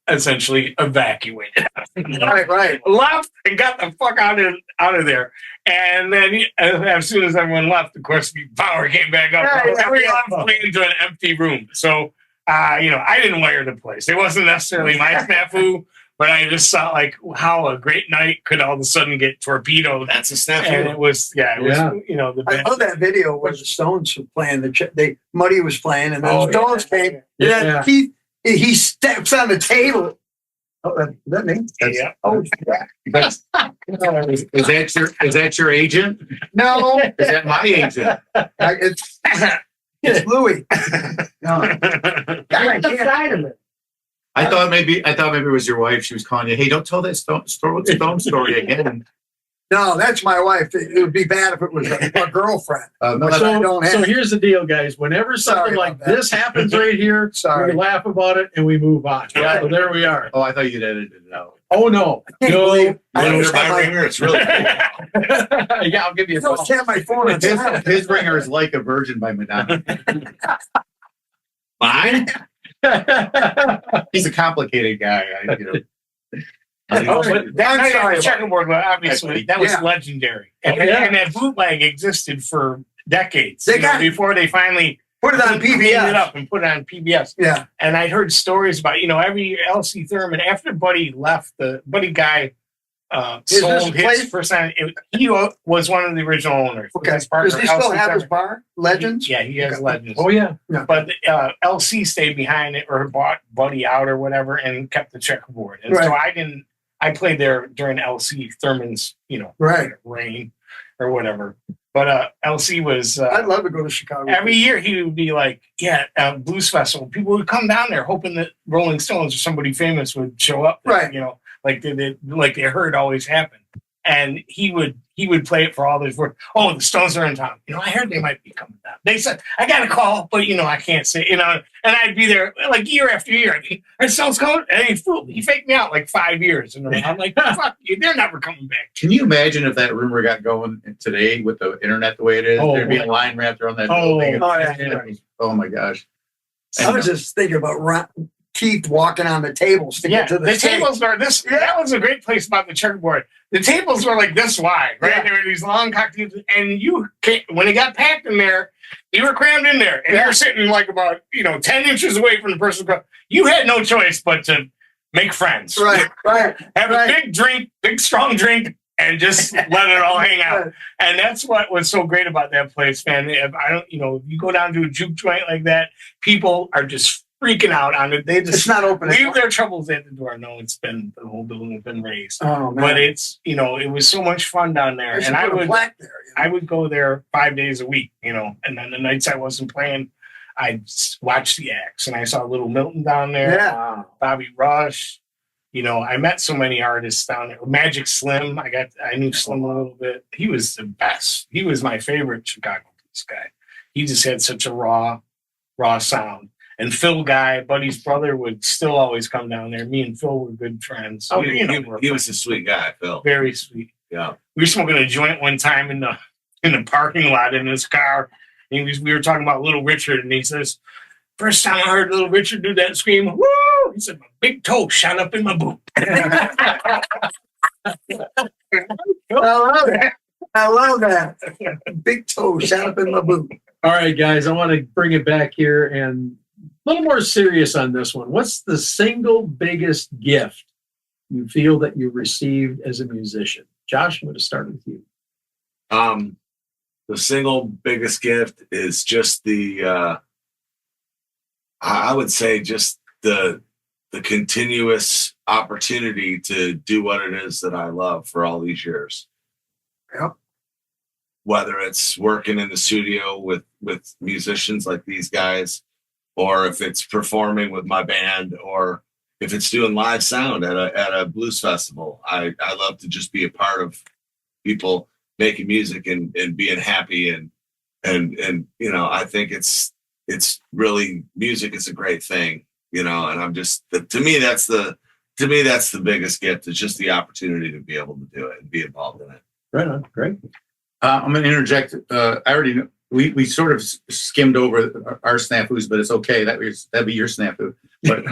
Speaker 7: essentially evacuated.
Speaker 6: Right.
Speaker 7: Left and got the fuck out of there. And then as soon as everyone left, of course, the power came back up. Everyone went into an empty room. So. I didn't wire the place. It wasn't necessarily my snafu, but I just saw like how a great night could all of a sudden get torpedoed.
Speaker 5: That's a snafu.
Speaker 7: And it was, the
Speaker 6: I love that video where the Stones were playing. Muddy was playing, and then the Stones came.
Speaker 3: Yeah.
Speaker 6: And he steps on the table. Oh, that me?
Speaker 7: Yeah.
Speaker 6: Oh, yeah.
Speaker 4: Is that your agent?
Speaker 6: No,
Speaker 4: Is that my agent?
Speaker 6: It's Louis. No.
Speaker 7: Right beside of it.
Speaker 4: I thought maybe it was your wife. She was calling you. Hey, don't tell that stone story again.
Speaker 6: No, that's my wife. It would be bad if it was a girlfriend.
Speaker 4: No,
Speaker 3: So here's the deal, guys. Whenever something like this happens right here, we laugh about it and we move on.
Speaker 4: Yeah.
Speaker 3: So there we are.
Speaker 4: Oh, I thought you'd edited it out.
Speaker 3: Oh no.
Speaker 5: My ringer, it's really cool.
Speaker 3: Yeah, I'll give you a
Speaker 6: I don't have my phone.
Speaker 4: His ringer is Like a Virgin by Madonna.
Speaker 5: Mine?
Speaker 4: He's a complicated guy.
Speaker 7: But that night, checkerboard, obviously, that was legendary. And that bootleg existed for decades. Before they finally
Speaker 6: put it on
Speaker 7: cleaned
Speaker 6: PBS.
Speaker 7: it up and put it on PBS.
Speaker 6: Yeah.
Speaker 7: And I'd heard stories about, every LC Thurman, after Buddy left, the Buddy guy sold his first time. He was one of the original owners.
Speaker 6: Okay. Does he still have his bar? Legends?
Speaker 7: Yeah, he has Legends.
Speaker 3: Oh, yeah.
Speaker 7: But LC stayed behind it or bought Buddy out or whatever and kept the checkerboard. And so I played there during LC Thurman's, reign or whatever. But LC was.
Speaker 6: I'd love to go to Chicago.
Speaker 7: Every year he would be like, Blues Festival. People would come down there hoping that Rolling Stones or somebody famous would show up.
Speaker 6: Right.
Speaker 7: Like they heard always happen. And he would play it for all those work. Oh, the Stones are in town. I heard they might be coming down. They said, I got a call, but I can't say, and I'd be there like year after year. Are Stones coming? And he faked me out like 5 years. And I'm like, fuck you, they're never coming back.
Speaker 4: Can you imagine if that rumor got going today with the internet the way it is? There'd be a line wrapped around that building. Oh my gosh.
Speaker 6: I was just thinking about Keith walking on the tables to get to the
Speaker 7: tables are this. That was a great place about the checkerboard. The tables were like this wide, right? There were these long cocktails, and when it got packed in there, you were crammed in there, and you were sitting like about 10 inches away from the person. You had no choice but to make friends,
Speaker 6: right?
Speaker 7: Have a big drink, big strong drink, and just let it all hang out. And that's what was so great about that place, man. If you go down to a juke joint like that, people are just freaking out on it. They just
Speaker 6: it's not open.
Speaker 7: Leave their troubles at the door. No, the whole building has been raised.
Speaker 6: Oh man!
Speaker 7: But it's it was so much fun down there, and I would go there 5 days a week. And then the nights I wasn't playing, I'd watch the acts, and I saw Little Milton down there.
Speaker 6: Yeah.
Speaker 7: Bobby Rush. I met so many artists down there. Magic Slim. I knew Slim a little bit. He was the best. He was my favorite Chicago blues guy. He just had such a raw sound. And Phil Guy, Buddy's brother, would still always come down there. Me and Phil were good friends.
Speaker 5: He was a sweet guy, Phil.
Speaker 7: Very sweet.
Speaker 5: Yeah.
Speaker 7: We were smoking a joint one time in the parking lot in his car. And we were talking about Little Richard, and he says, first time I heard Little Richard do that scream, woo! He said, my big toe shot up in my boot.
Speaker 6: I love that. Big toe shot up in my boot.
Speaker 3: All right, guys, I want to bring it back here and a little more serious on this one. What's the single biggest gift you feel that you received as a musician? Josh, I'm going to start with you.
Speaker 5: The single biggest gift is just the I would say just the continuous opportunity to do what it is that I love for all these years.
Speaker 6: Yep.
Speaker 5: Whether it's working in the studio with musicians like these guys, or if it's performing with my band, or if it's doing live sound at a blues festival. I love to just be a part of people making music and being happy and I think it's really, music is a great thing, and I'm just, to me that's the biggest gift. It's just the opportunity to be able to do it and be involved in it.
Speaker 3: Right on. Great.
Speaker 4: I'm going to interject. I already know, we sort of skimmed over our snafus, but it's okay. That'd be your snafu. But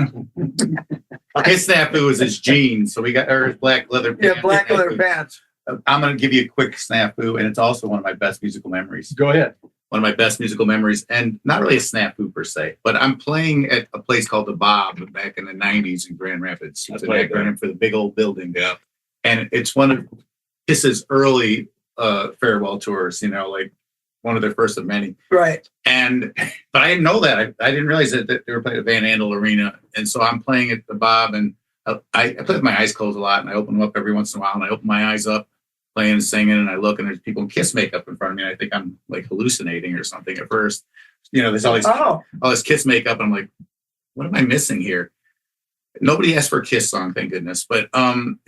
Speaker 4: his snafu is his jeans. So we got his black leather pants.
Speaker 6: Yeah, black leather pants.
Speaker 4: I'm going to give you a quick snafu, and it's also one of my best musical memories.
Speaker 3: Go ahead.
Speaker 4: One of my best musical memories, and not really a snafu per se, but I'm playing at a place called the Bob back in the 90s in Grand Rapids. It's an acronym for the big old building.
Speaker 5: Yeah.
Speaker 4: And it's one of Kiss's early farewell tours, like one of their first of many.
Speaker 6: Right.
Speaker 4: But I didn't know that. I didn't realize that they were playing at Van Andel Arena. And so I'm playing at the Bob, and I play with my eyes closed a lot, and I open them up every once in a while, and I open my eyes up, playing and singing, and I look, and there's people in Kiss makeup in front of me, and I think I'm like hallucinating or something at first. There's all this Kiss makeup, and I'm like, what am I missing here? Nobody asked for a Kiss song, thank goodness. But then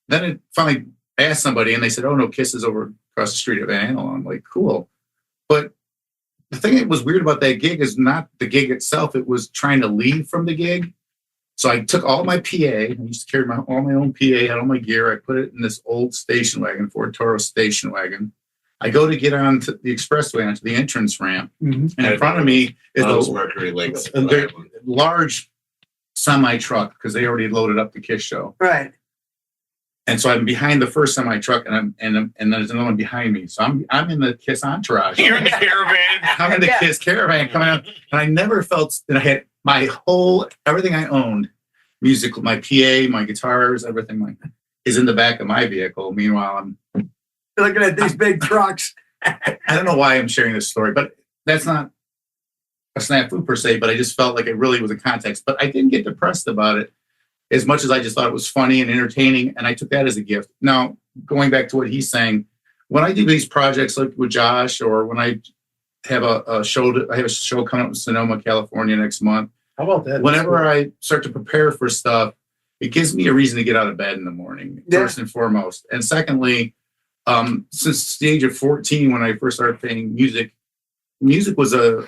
Speaker 4: it finally asked somebody, and they said, oh no, Kiss is over across the street at Van Andel. I'm like, cool. But the thing that was weird about that gig is not the gig itself, it was trying to leave from the gig. So I took all my PA, I used to carry all my own PA, had all my gear. I put it in this old station wagon, Ford Taurus station wagon. I go to get onto the expressway, onto the entrance ramp. Mm-hmm. And in front of me is
Speaker 5: those Mercury Links.
Speaker 4: A large semi-truck, because they already loaded up the Kiss show.
Speaker 6: Right.
Speaker 4: And so I'm behind the first semi-truck, and there's another one behind me. So I'm in the Kiss entourage.
Speaker 7: You're in the caravan.
Speaker 4: I'm in the Kiss caravan coming out. And I never felt that I had everything I owned, music, my PA, my guitars, everything like that, is in the back of my vehicle. Meanwhile, I'm
Speaker 6: looking at these big trucks.
Speaker 4: I don't know why I'm sharing this story, but that's not a snafu per se, but I just felt like it really was a context. But I didn't get depressed about it as much as I just thought it was funny and entertaining, and I took that as a gift. Now, going back to what he's saying, when I do these projects like with Josh, or when I have a show coming up in Sonoma, California next month.
Speaker 3: How about that?
Speaker 4: Whenever I start to prepare for stuff, it gives me a reason to get out of bed in the morning, first and foremost. And secondly, since the age of 14, when I first started playing music was a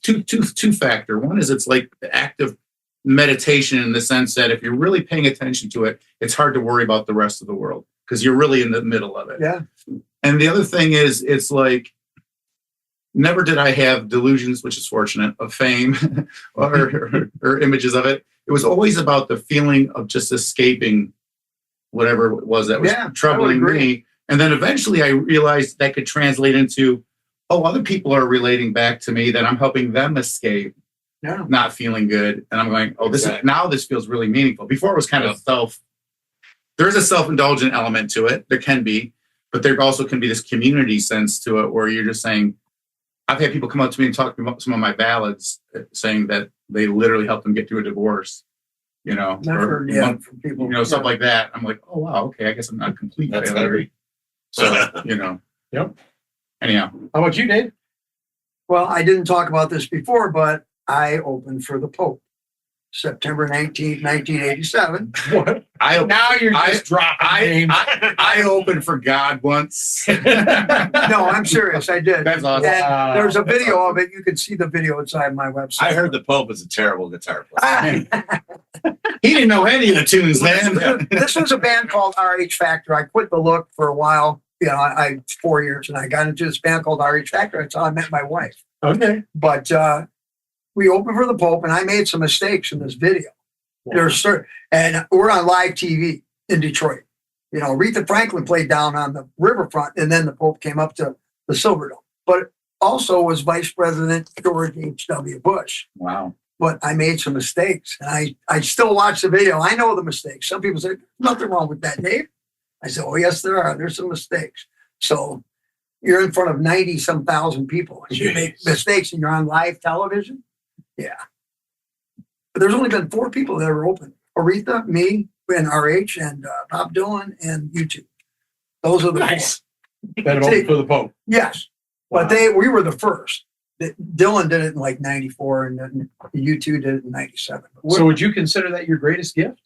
Speaker 4: two factor. One is it's like the act of meditation, in the sense that if you're really paying attention to it, it's hard to worry about the rest of the world because you're really in the middle of it.
Speaker 6: Yeah.
Speaker 4: And the other thing is, it's like, never did I have delusions, which is fortunate, of fame or images of it. It was always about the feeling of just escaping whatever it was that was troubling me. And then eventually I realized that could translate into, other people are relating back to me, that I'm helping them escape not feeling good. And I'm going, this feels really meaningful. Before it was kind of there is a self-indulgent element to it. There can be, but there also can be this community sense to it where you're just saying, I've had people come up to me and talk about some of my ballads, saying that they literally helped them get through a divorce, from people, stuff like that. I'm like, oh wow, okay, I guess I'm not a complete failure. So,
Speaker 3: Yep.
Speaker 4: Anyhow,
Speaker 3: how about you, Dave?
Speaker 6: Well, I didn't talk about this before, but I opened for the Pope, September 19th, 1987.
Speaker 3: What?
Speaker 7: Now you're just dropping names.
Speaker 4: I opened for God once.
Speaker 6: No, I'm serious. I did.
Speaker 4: That's awesome.
Speaker 6: And there's a video of it. You can see the video inside my website.
Speaker 5: I heard the Pope is a terrible guitar player.
Speaker 4: He didn't know any of the tunes, man.
Speaker 6: This was a band called RH Factor. I quit the look for a while. I 4 years, and I got into this band called RH Factor. That's how I met my wife.
Speaker 3: Okay.
Speaker 6: But we opened for the Pope, and I made some mistakes in this video.
Speaker 3: Wow.
Speaker 6: And we're on live TV in Detroit. Aretha Franklin played down on the riverfront, and then the Pope came up to the Silverdome. But also was Vice President George H.W. Bush.
Speaker 4: Wow.
Speaker 6: But I made some mistakes, and I still watch the video. I know the mistakes. Some people say, nothing wrong with that, Dave. I said, oh, yes, there are. There's some mistakes. So you're in front of 90-some thousand people, and you make mistakes, and you're on live television. Yeah. But there's only been 4 people that ever opened. Aretha, me, and RH, and Bob Dylan, and U2. Those are the
Speaker 7: Nice.
Speaker 3: That opened for the Pope.
Speaker 6: Yes.
Speaker 3: Wow.
Speaker 6: But we were the first. Dylan did it in like 94 and then U2 did it in 97.
Speaker 3: So would you consider that your greatest gift?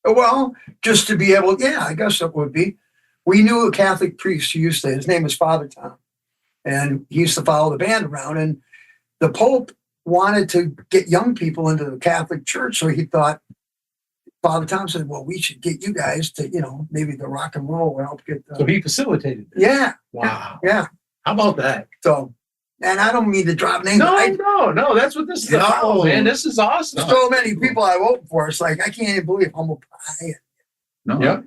Speaker 6: Well, just to be able, yeah, I guess it would be. We knew a Catholic priest who used to, his name was Father Tom, and he used to follow the band around. And the Pope wanted to get young people into the Catholic Church, so he thought, Father Tom said, well, we should get you guys to, maybe the rock and roll will help get
Speaker 3: So he facilitated this.
Speaker 6: Yeah.
Speaker 3: Wow.
Speaker 6: Yeah.
Speaker 3: How about that?
Speaker 6: So, and I don't mean to drop names.
Speaker 3: No. That's what this is about, man. This is awesome.
Speaker 6: So many people I vote for. It's like, I can't even believe humble pie.
Speaker 4: No.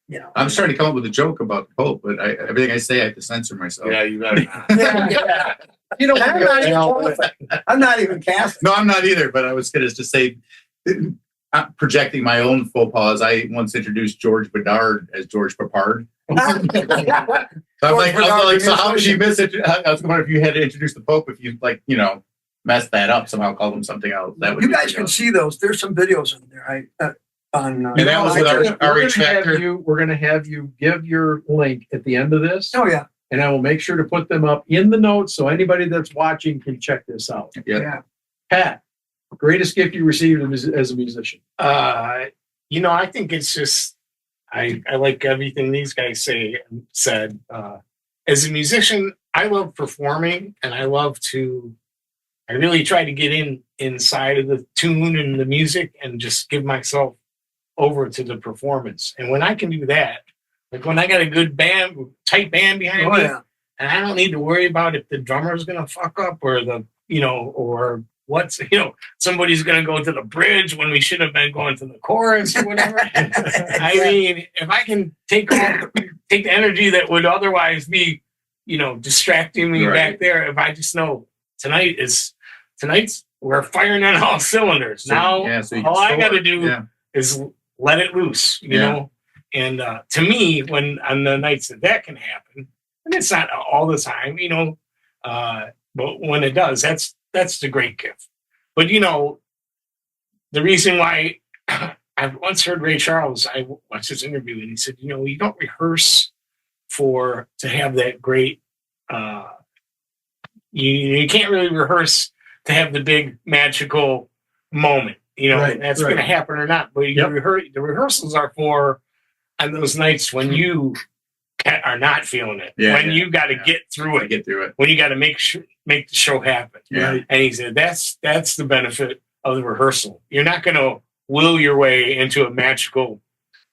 Speaker 3: Yep.
Speaker 4: I'm starting to come up with a joke about the Pope, but everything I say, I have to censor myself.
Speaker 5: Yeah, you better.
Speaker 6: Yeah. I'm not even Catholic.
Speaker 4: No, I'm not either, but I was going to just say, projecting my own faux pas, I once introduced George Bedard as George Papard. So I'm like, so how did you miss it? I was wondering if you had to introduce the Pope, if you messed that up somehow, called him something else. That would
Speaker 6: you guys can see those. There's some videos in there.
Speaker 4: And that was with our factor.
Speaker 3: We're going to have you give your link at the end of this.
Speaker 6: Oh yeah.
Speaker 3: And I will make sure to put them up in the notes so anybody that's watching can check this out.
Speaker 4: Yeah.
Speaker 3: Pat, greatest gift you received as a musician?
Speaker 7: I think it's just, I like everything these guys said. As a musician, I love performing, and I really try to get inside of the tune and the music and just give myself over to the performance. And when I can do that, like when I got a good band, tight band behind me, and I don't need to worry about if the drummer is going to fuck up or or what's, somebody's going to go to the bridge when we should have been going to the chorus or whatever. I mean, if I can take the energy that would otherwise be, distracting me back there, if I just know tonight's we're firing on all cylinders. So all I got to do is let it loose, you know? And to me, when on the nights that can happen, and it's not all the time, but when it does, that's the great gift. But the reason why I've once heard Ray Charles, I watched his interview, and he said, you don't rehearse to have that great. You can't really rehearse to have the big magical moment. That's going to happen or not. But the rehearsals are for on those nights when you are not feeling it, when you got to get through it, when you got to make the show happen. And he said that's the benefit of the rehearsal. You're not going to will your way into a magical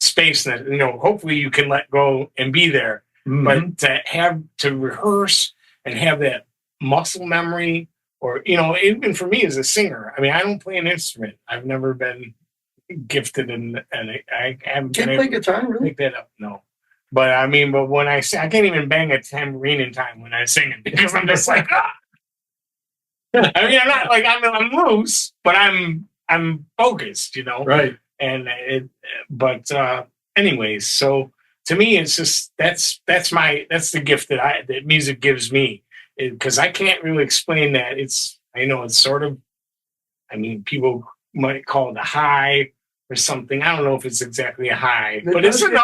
Speaker 7: space that hopefully you can let go and be there. But to rehearse and have that muscle memory, or even for me as a singer, I mean, I don't play an instrument. I've never been gifted and I haven't
Speaker 6: Can't play guitar, really?
Speaker 7: Pick that up, no. But I mean, but when I sing, I can't even bang a tambourine in time when I'm singing because I'm just like, ah. I mean, I'm not like I'm loose, but I'm focused,
Speaker 3: Right.
Speaker 7: And anyways, so to me, it's just that's the gift that music gives me, because I can't really explain that. It's sort of, I mean, people might call it a high or something. I don't know if it's exactly a high, but it's some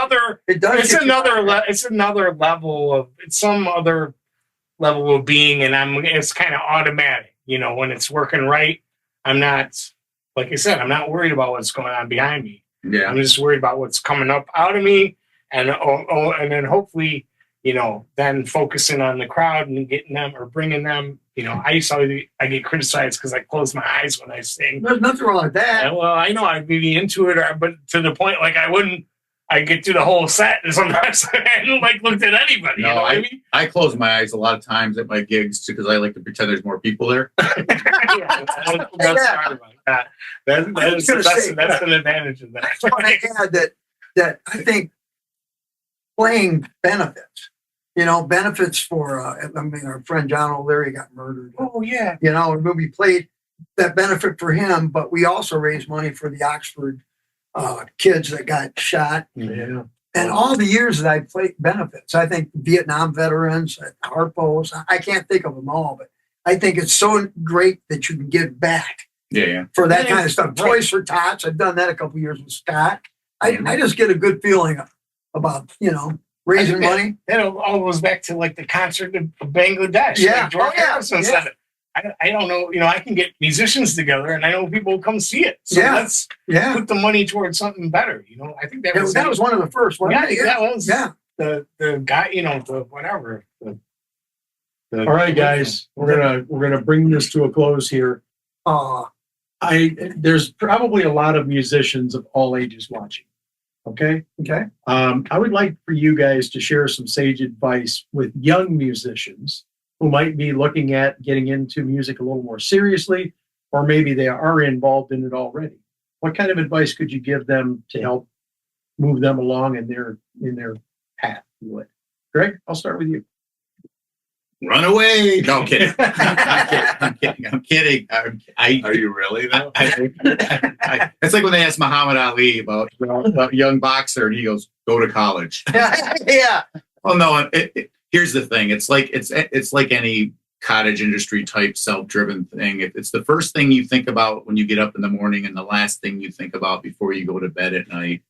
Speaker 7: other level of being, and it's kind of automatic. When it's working right, I'm not, like I said, I'm not worried about what's going on behind me.
Speaker 4: Yeah.
Speaker 7: I'm just worried about what's coming up out of me, and then hopefully, then focusing on the crowd and getting them or bringing them. I get criticized because I close my eyes when I sing.
Speaker 6: There's nothing wrong with that.
Speaker 7: And, well, I know I'd be into it, but to the point like I get through the whole set, and sometimes I hadn't looked at anybody.
Speaker 4: No,
Speaker 7: you know what I mean?
Speaker 4: I close my eyes a lot of times at my gigs because I like to pretend there's more people there.
Speaker 7: That's an advantage of that.
Speaker 6: I had that I think playing benefits. Benefits for, our friend John O'Leary got murdered.
Speaker 7: Oh, yeah.
Speaker 6: We played that benefit for him, but we also raised money for the Oxford kids that got shot.
Speaker 3: Yeah.
Speaker 6: And all the years that I played benefits, I think Vietnam veterans, Harpos, I can't think of them all, but I think it's so great that you can give back
Speaker 4: Yeah.
Speaker 6: for that kind of stuff.
Speaker 7: Right.
Speaker 6: Toys for Tots. I've done that a couple years with Scott. I just get a good feeling about, raising money.
Speaker 7: It all goes back to like the concert in Bangladesh.
Speaker 6: Yeah.
Speaker 7: Like George
Speaker 6: Oh, yeah.
Speaker 7: Harrison
Speaker 6: Yeah.
Speaker 7: said it. I don't know. I can get musicians together, and I know people will come see it. So
Speaker 6: Yeah.
Speaker 7: let's
Speaker 6: Yeah.
Speaker 7: put the money towards something better. I think that was
Speaker 6: One of the first. Wasn't
Speaker 7: yeah,
Speaker 6: it?
Speaker 7: that was
Speaker 6: Yeah.
Speaker 7: the guy. The whatever.
Speaker 3: All right, guys, we're gonna bring this to a close here. There's probably a lot of musicians of all ages watching. Okay.
Speaker 6: Okay.
Speaker 3: I would like for you guys to share some sage advice with young musicians who might be looking at getting into music a little more seriously, or maybe they are involved in it already. What kind of advice could you give them to help move them along in their path? Greg, I'll start with you.
Speaker 4: Run away. No, I'm kidding. I'm kidding.
Speaker 5: Are you really though?
Speaker 4: It's like when they asked Muhammad Ali about a young boxer, and he goes, "Go to college."
Speaker 6: Yeah.
Speaker 4: Oh no! Here's the thing. It's like any cottage industry type self-driven thing. If it's the first thing you think about when you get up in the morning and the last thing you think about before you go to bed at night,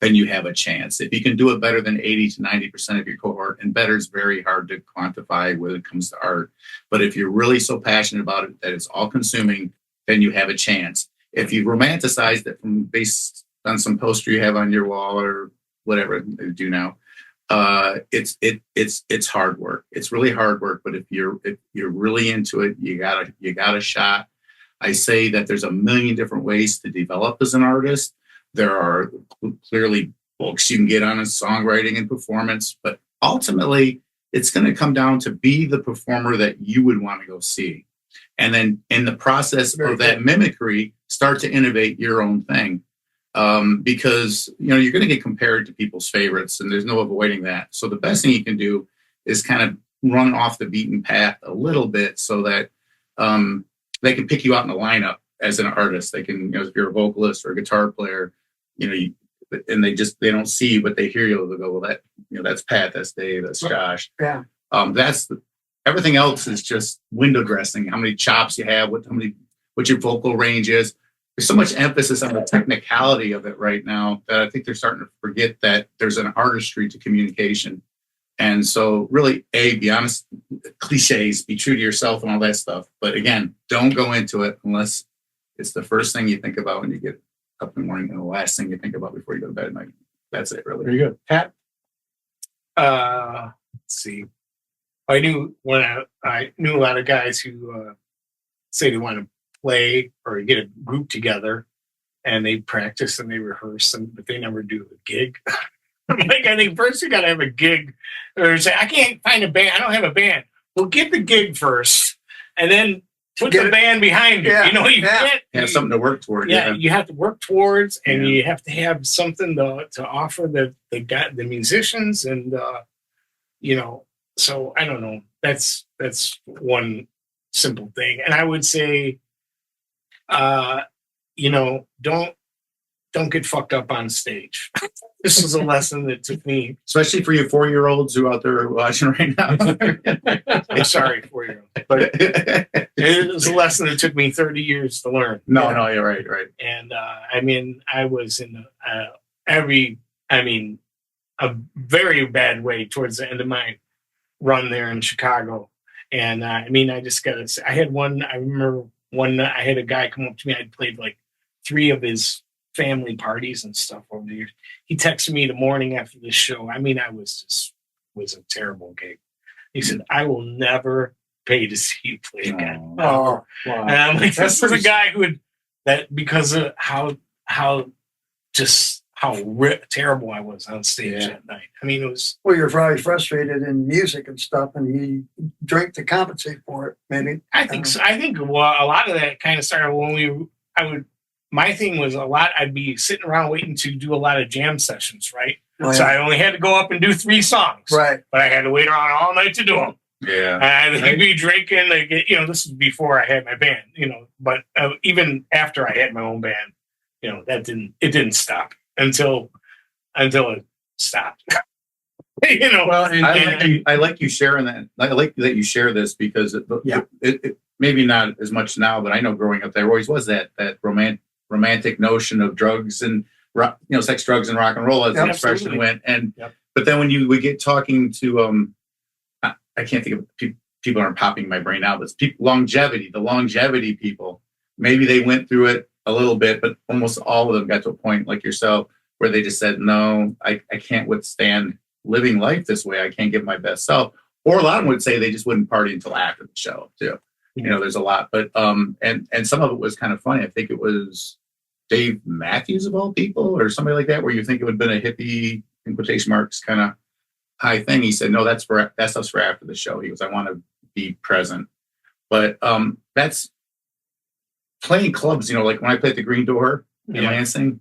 Speaker 4: then you have a chance. If you can do it better than 80 to 90% of your cohort, and better is very hard to quantify when it comes to art. But if you're really so passionate about it that it's all consuming, then you have a chance. If you romanticize it based on some poster you have on your wall or whatever they do now, it's hard work. It's really hard work. But if you're really into it, you got a shot. I say that there's a million different ways to develop as an artist. There are clearly books you can get on songwriting and performance, but ultimately it's going to come down to be the performer that you would want to go see. And then in the process of that mimicry, start to innovate your own thing. Because, you're going to get compared to people's favorites, and there's no avoiding that. So the best thing you can do is kind of run off the beaten path a little bit so that they can pick you out in the lineup as an artist. They can, if you're a vocalist or a guitar player, and they don't see you, but they hear you. They'll go, well, that's Pat, that's Dave, that's Josh.
Speaker 6: Yeah.
Speaker 4: Everything else is just window dressing. How many chops you have, what your vocal range is. There's so much emphasis on the technicality of it right now that I think they're starting to forget that there's an artistry to communication. And so really, be honest, cliches, be true to yourself and all that stuff. But again, don't go into it unless it's the first thing you think about when you get up in the morning and the last thing you think about before you go to bed at night. That's it, really.
Speaker 3: There you go. Pat?
Speaker 7: Let's see. I knew a lot of guys who say they want to play or get a group together, and they practice and they rehearse, but they never do a gig. I think first you got to have a gig, or say, I can't find a band. I don't have a band. Well, get the gig first, and then put the band behind it.
Speaker 6: Yeah.
Speaker 7: You can't
Speaker 4: have something to work toward.
Speaker 7: Yeah, you have to work towards, and you have to have something to offer the musicians, and So I don't know. That's one simple thing, and I would say, don't get fucked up on stage. This was a lesson that took me.
Speaker 4: Especially for you 4-year-olds who out there watching right now.
Speaker 7: I'm sorry, 4-year-old, but it was a lesson that took me 30 years to learn.
Speaker 4: No, you're right.
Speaker 7: And I was in a very bad way towards the end of my run there in Chicago. And I just gotta say, I remember I had a guy come up to me. I'd played like 3 of his family parties and stuff over the years. He texted me the morning after the show. I was a terrible gig. He said, I will never pay to see you play again.
Speaker 3: Oh, wow.
Speaker 7: And I'm like, this is a guy because of how terrible I was on stage that night. It was.
Speaker 6: Well, you're probably frustrated in music and stuff, and you drink to compensate for it, maybe.
Speaker 7: I think so. I think a lot of that kind of started when my thing was I'd be sitting around waiting to do a lot of jam sessions, right?
Speaker 6: Oh,
Speaker 7: So
Speaker 6: yeah.
Speaker 7: I only had to go up and do 3 songs.
Speaker 6: Right.
Speaker 7: But I had to wait around all night to do them.
Speaker 4: Yeah.
Speaker 7: And I'd be drinking. This is before I had my band, but even after I had my own band, it didn't stop until it stopped. You know,
Speaker 3: Well, and,
Speaker 4: I like you sharing that. I like that you share this because it maybe not as much now, but I know growing up there always was that romantic notion of drugs and sex, drugs, and rock and roll, as the expression went. And but then when we get talking to I can't think of people aren't popping in my brain now, but the longevity people, maybe they went through it a little bit, but almost all of them got to a point like yourself where they just said, no, I can't withstand living life this way. I can't give my best self. Or a lot of them would say they just wouldn't party until after the show too. There's a lot, but and some of it was kind of funny. I think it was Dave Matthews of all people or somebody like that, where you think it would have been a hippie, in quotation marks, kind of high thing. He said, no, that's us for after the show. He goes, I want to be present. But that's playing clubs, like when I played at the Green Door in Lansing,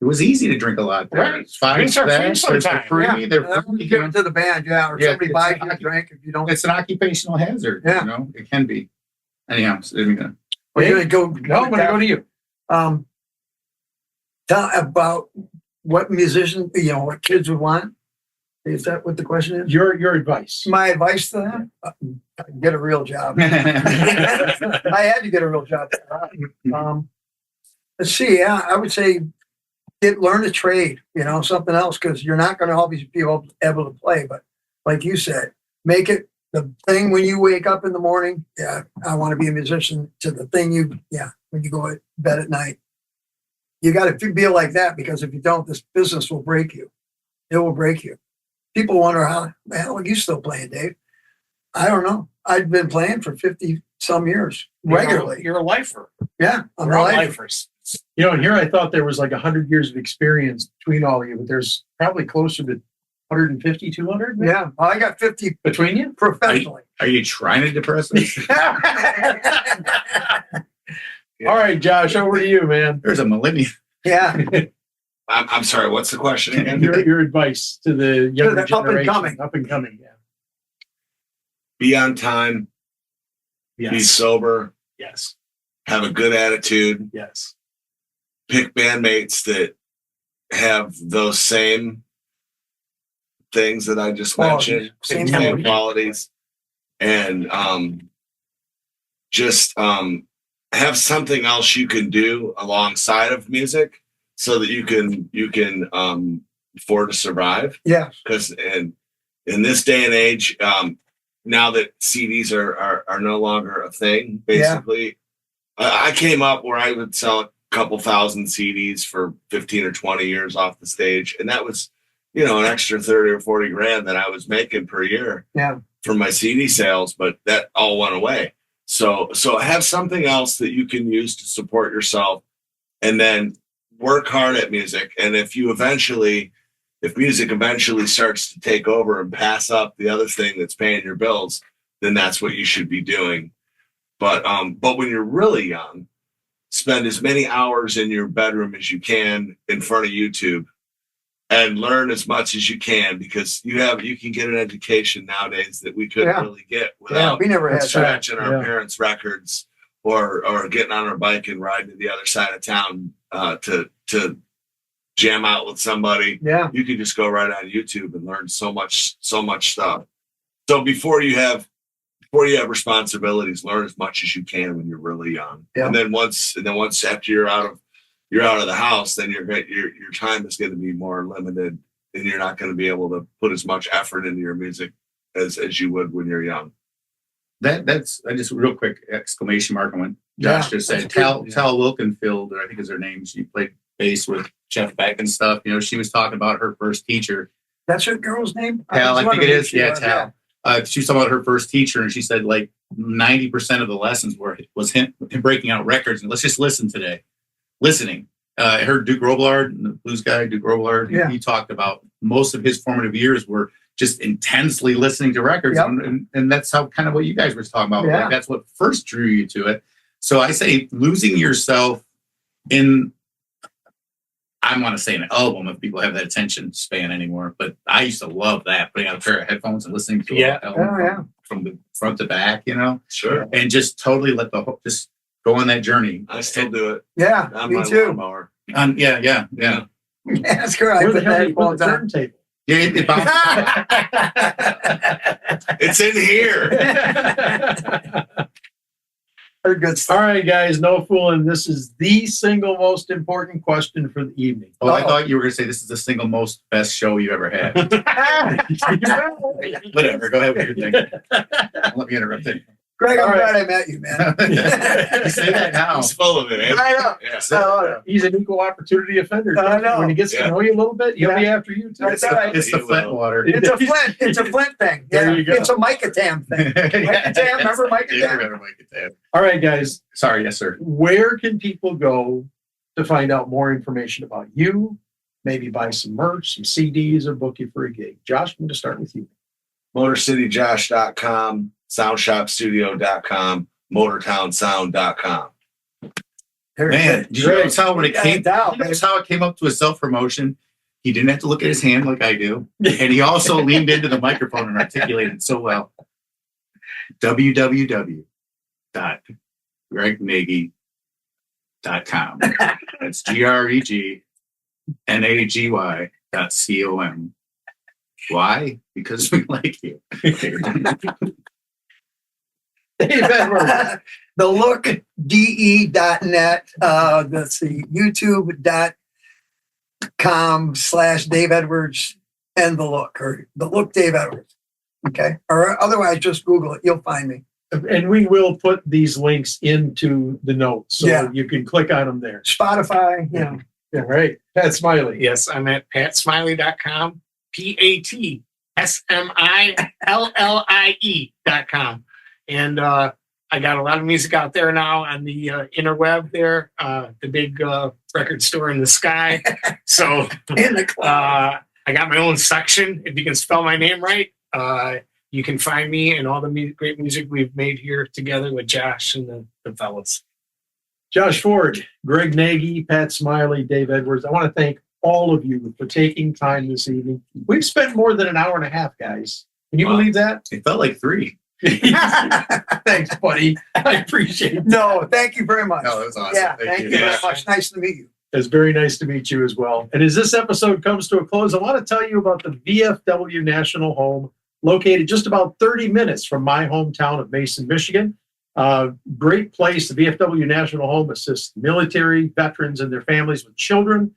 Speaker 4: it was easy to drink a lot there.
Speaker 7: Right.
Speaker 4: It's $5
Speaker 7: Drinks are free sometimes.
Speaker 4: free. They're
Speaker 6: You give it to the band, or somebody buys you a drink if you don't.
Speaker 4: It's an occupational hazard.
Speaker 6: Yeah.
Speaker 4: It can be. Anyhow, so
Speaker 6: We're gonna go.
Speaker 3: no, I'm going to go to you.
Speaker 6: Tell about what musician, what kids would want. Is that what the question is?
Speaker 3: Your advice.
Speaker 6: My advice to them: get a real job. I had to get a real job. Let's see. I would say learn a trade. Something else, because you're not going to always be able to play. But like you said, make it the thing when you wake up in the morning. Yeah, I want to be a musician. To the thing when you go to bed at night, you got to be like that, because if you don't, this business will break you. It will break you. People wonder how the hell are you still playing, Dave? I don't know. I've been playing for 50 some years regularly.
Speaker 7: You're a lifer.
Speaker 6: Yeah, I'm
Speaker 7: We're
Speaker 6: a
Speaker 7: all
Speaker 6: lifer.
Speaker 7: lifers.
Speaker 3: And here I thought there was like 100 years of experience between all of you, but there's probably closer to 150, 200 maybe?
Speaker 6: Yeah, I got 50
Speaker 3: between you.
Speaker 6: professionally.
Speaker 4: Are you trying to depress us?
Speaker 3: All right, Josh, over to you, man.
Speaker 4: There's a millennium.
Speaker 6: Yeah,
Speaker 5: I'm sorry. What's the question again?
Speaker 3: Your advice to the younger
Speaker 6: the up and
Speaker 3: generation,
Speaker 6: coming.
Speaker 3: Yeah.
Speaker 5: Be on time. Be
Speaker 3: Yes.
Speaker 5: sober.
Speaker 3: Yes.
Speaker 5: Have a good attitude.
Speaker 3: Yes.
Speaker 5: Pick bandmates that have those same things that I just mentioned,
Speaker 6: Same
Speaker 5: same qualities, and just have something else you can do alongside of music, so that you can afford to survive.
Speaker 6: Yeah,
Speaker 5: Because in this day and age, now that CDs are no longer a thing, basically, I came up where I would sell a couple thousand CDs for 15 or 20 years off the stage, and that was an extra 30 or 40 grand that I was making per year from my CD sales, but that all went away. So have something else that you can use to support yourself, and then work hard at music. And if music eventually starts to take over and pass up the other thing that's paying your bills, then that's what you should be doing. But when you're really young, spend as many hours in your bedroom as you can in front of YouTube, and learn as much as you can, because you can get an education nowadays that we couldn't really get without
Speaker 6: we never had
Speaker 5: scratching our parents' records or getting on our bike and riding to the other side of town to jam out with somebody.
Speaker 6: Yeah,
Speaker 5: You can just go right on YouTube and learn so much stuff. So before you have responsibilities, learn as much as you can when you're really young.
Speaker 6: Yeah.
Speaker 5: And then once after you're out of the house, then your time is going to be more limited, and you're not going to be able to put as much effort into your music as you would when you're young.
Speaker 4: That's just a real quick exclamation mark on what Josh just said. Tal Wilkenfield, I think is her name. She played bass with Jeff Beck and stuff. She was talking about her first teacher.
Speaker 6: That's her girl's name?
Speaker 4: Tal, I think it is. Yeah,
Speaker 6: Tal.
Speaker 4: Tal. She was talking about her first teacher, and she said like 90% of the lessons was him breaking out records. And let's just listen today. Listening. I heard Duke Robillard, the blues guy, Duke Robillard. He talked about most of his formative years were just intensely listening to records. And that's how kind of what you guys were talking about. Like, that's what first drew you to it. So I say losing yourself in, I want to say an album, if people have that attention span anymore. But I used to love that, putting out a pair of headphones and listening to an album from the front to back,
Speaker 5: Sure.
Speaker 4: And just totally just go on that journey.
Speaker 5: I still do it.
Speaker 6: Yeah,
Speaker 5: On
Speaker 6: me
Speaker 5: my
Speaker 6: too.
Speaker 5: lawnmower.
Speaker 6: That's correct. I
Speaker 3: Where
Speaker 6: put
Speaker 3: the hell
Speaker 6: that
Speaker 3: do you put
Speaker 6: all
Speaker 3: the
Speaker 6: the time.
Speaker 3: turntable?
Speaker 4: Yeah, it bounced.
Speaker 5: It's in here.
Speaker 6: They're good
Speaker 3: All
Speaker 6: stuff.
Speaker 3: right, guys, no fooling. This is the single most important question for the evening.
Speaker 4: Oh, I thought you were going to say this is the single most best show you ever had. Whatever. Go ahead with your thing. Don't let me interrupt it.
Speaker 6: Greg, I'm
Speaker 3: All right.
Speaker 6: glad I met you, man.
Speaker 4: You say that now.
Speaker 5: He's full of it, man.
Speaker 6: I know.
Speaker 5: Yeah.
Speaker 3: He's an equal opportunity offender.
Speaker 6: I know.
Speaker 3: When he gets to know you a little bit, he'll be after you too.
Speaker 6: That's all right.
Speaker 4: It's the Flint water.
Speaker 6: It's a Flint. It's a Flint thing.
Speaker 3: There
Speaker 6: Yeah.
Speaker 3: you go.
Speaker 6: It's a Micah Tam thing. Micah Tam, remember Micah
Speaker 4: Yeah,
Speaker 6: Tam?
Speaker 4: remember Micah Tam.
Speaker 3: All right, guys,
Speaker 4: Sorry, yes, sir.
Speaker 3: where can people go to find out more information about you? Maybe buy some merch, some CDs, or book you for a gig. Josh, I'm going to start with you.
Speaker 5: MotorCityJosh.com, SoundShopStudio.com, MotorTownSound.com.
Speaker 4: Man, did you notice how when it
Speaker 6: Yeah,
Speaker 4: came
Speaker 6: down,
Speaker 4: notice how it came up to a self-promotion? He didn't have to look at his hand like I do. And he also leaned into the microphone and articulated so well. www.gregnagy.com. That's GREGNAGY.com. Why? Because we like you.
Speaker 3: Dave Edwards.
Speaker 6: TheLookDE.net. Let's see, YouTube.com/Dave Edwards and The Look, or The Look Dave Edwards. Okay. Or otherwise, just Google it. You'll find me.
Speaker 3: And we will put these links into the notes so
Speaker 6: Yeah.
Speaker 3: you can click on them there.
Speaker 6: Spotify, you know.
Speaker 3: Yeah, right. Pat Smiley.
Speaker 7: Yes, I'm at patsmiley.com, PATSMILLIE.com. And I got a lot of music out there now on the interweb there, the big record store in the sky. So
Speaker 6: In the cloud.
Speaker 7: I got my own section. If you can spell my name right, you can find me and all the great music we've made here together with Josh and the fellas.
Speaker 3: Josh Ford, Greg Nagy, Pat Smiley, Dave Edwards. I want to thank all of you for taking time this evening. We've spent more than an hour and a half, guys. Can you
Speaker 4: Wow.
Speaker 3: believe that?
Speaker 4: It felt like 3.
Speaker 3: Thanks, buddy. I appreciate it.
Speaker 6: No, thank you very much.
Speaker 4: No, that was awesome.
Speaker 6: Yeah, thank you very
Speaker 4: Yeah.
Speaker 6: much. Nice to meet you.
Speaker 3: It's very nice to meet you as well. And as this episode comes to a close, I want to tell you about the VFW National Home, located just about 30 minutes from my hometown of Mason, Michigan. Great place. The VFW National Home assists military, veterans, and their families with children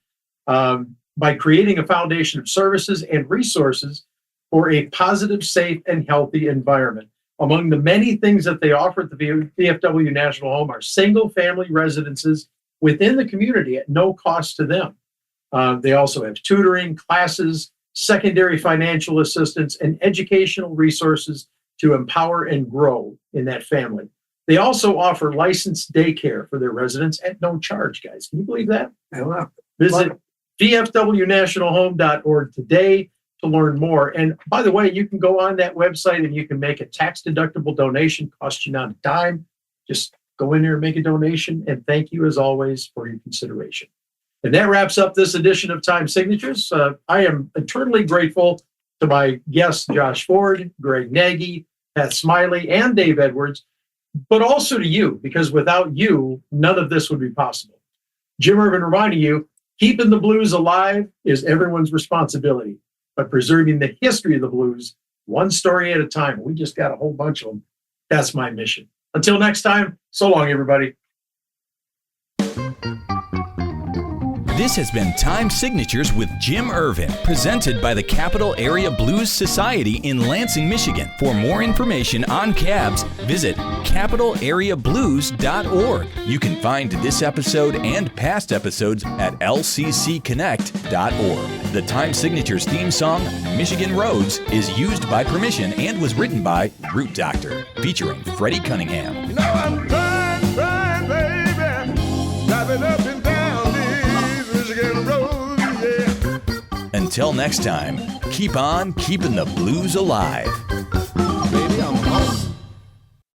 Speaker 3: by creating a foundation of services and resources for a positive, safe, and healthy environment. Among the many things that they offer at the VFW National Home are single-family residences within the community at no cost to them. They also have tutoring, classes, secondary financial assistance, and educational resources to empower and grow in that family. They also offer licensed daycare for their residents at no charge, guys. Can you believe that?
Speaker 6: I love it.
Speaker 3: Visit vfwnationalhome.org today to learn more. And by the way, you can go on that website and you can make a tax-deductible donation. Costs you not a dime. Just go in there and make a donation. And thank you, as always, for your consideration. And that wraps up this edition of Time Signatures. I am eternally grateful to my guests, Josh Ford, Greg Nagy, Pat Smiley, and Dave Edwards, but also to you, because without you, none of this would be possible. Jim Ervin reminding you, keeping the blues alive is everyone's responsibility, but preserving the history of the blues, one story at a time. We just got a whole bunch of them. That's my mission. Until next time, so long, everybody.
Speaker 1: This has been Time Signatures with Jim Ervin, presented by the Capital Area Blues Society in Lansing, Michigan. For more information on cabs, visit capitalareablues.org. You can find this episode and past episodes at lccconnect.org. The Time Signatures theme song, Michigan Roads, is used by permission and was written by Root Doctor, featuring Freddie Cunningham.
Speaker 2: You know I'm trying, baby, driving up and down these Michigan roads, yeah.
Speaker 1: Until next time, keep on keeping the blues alive.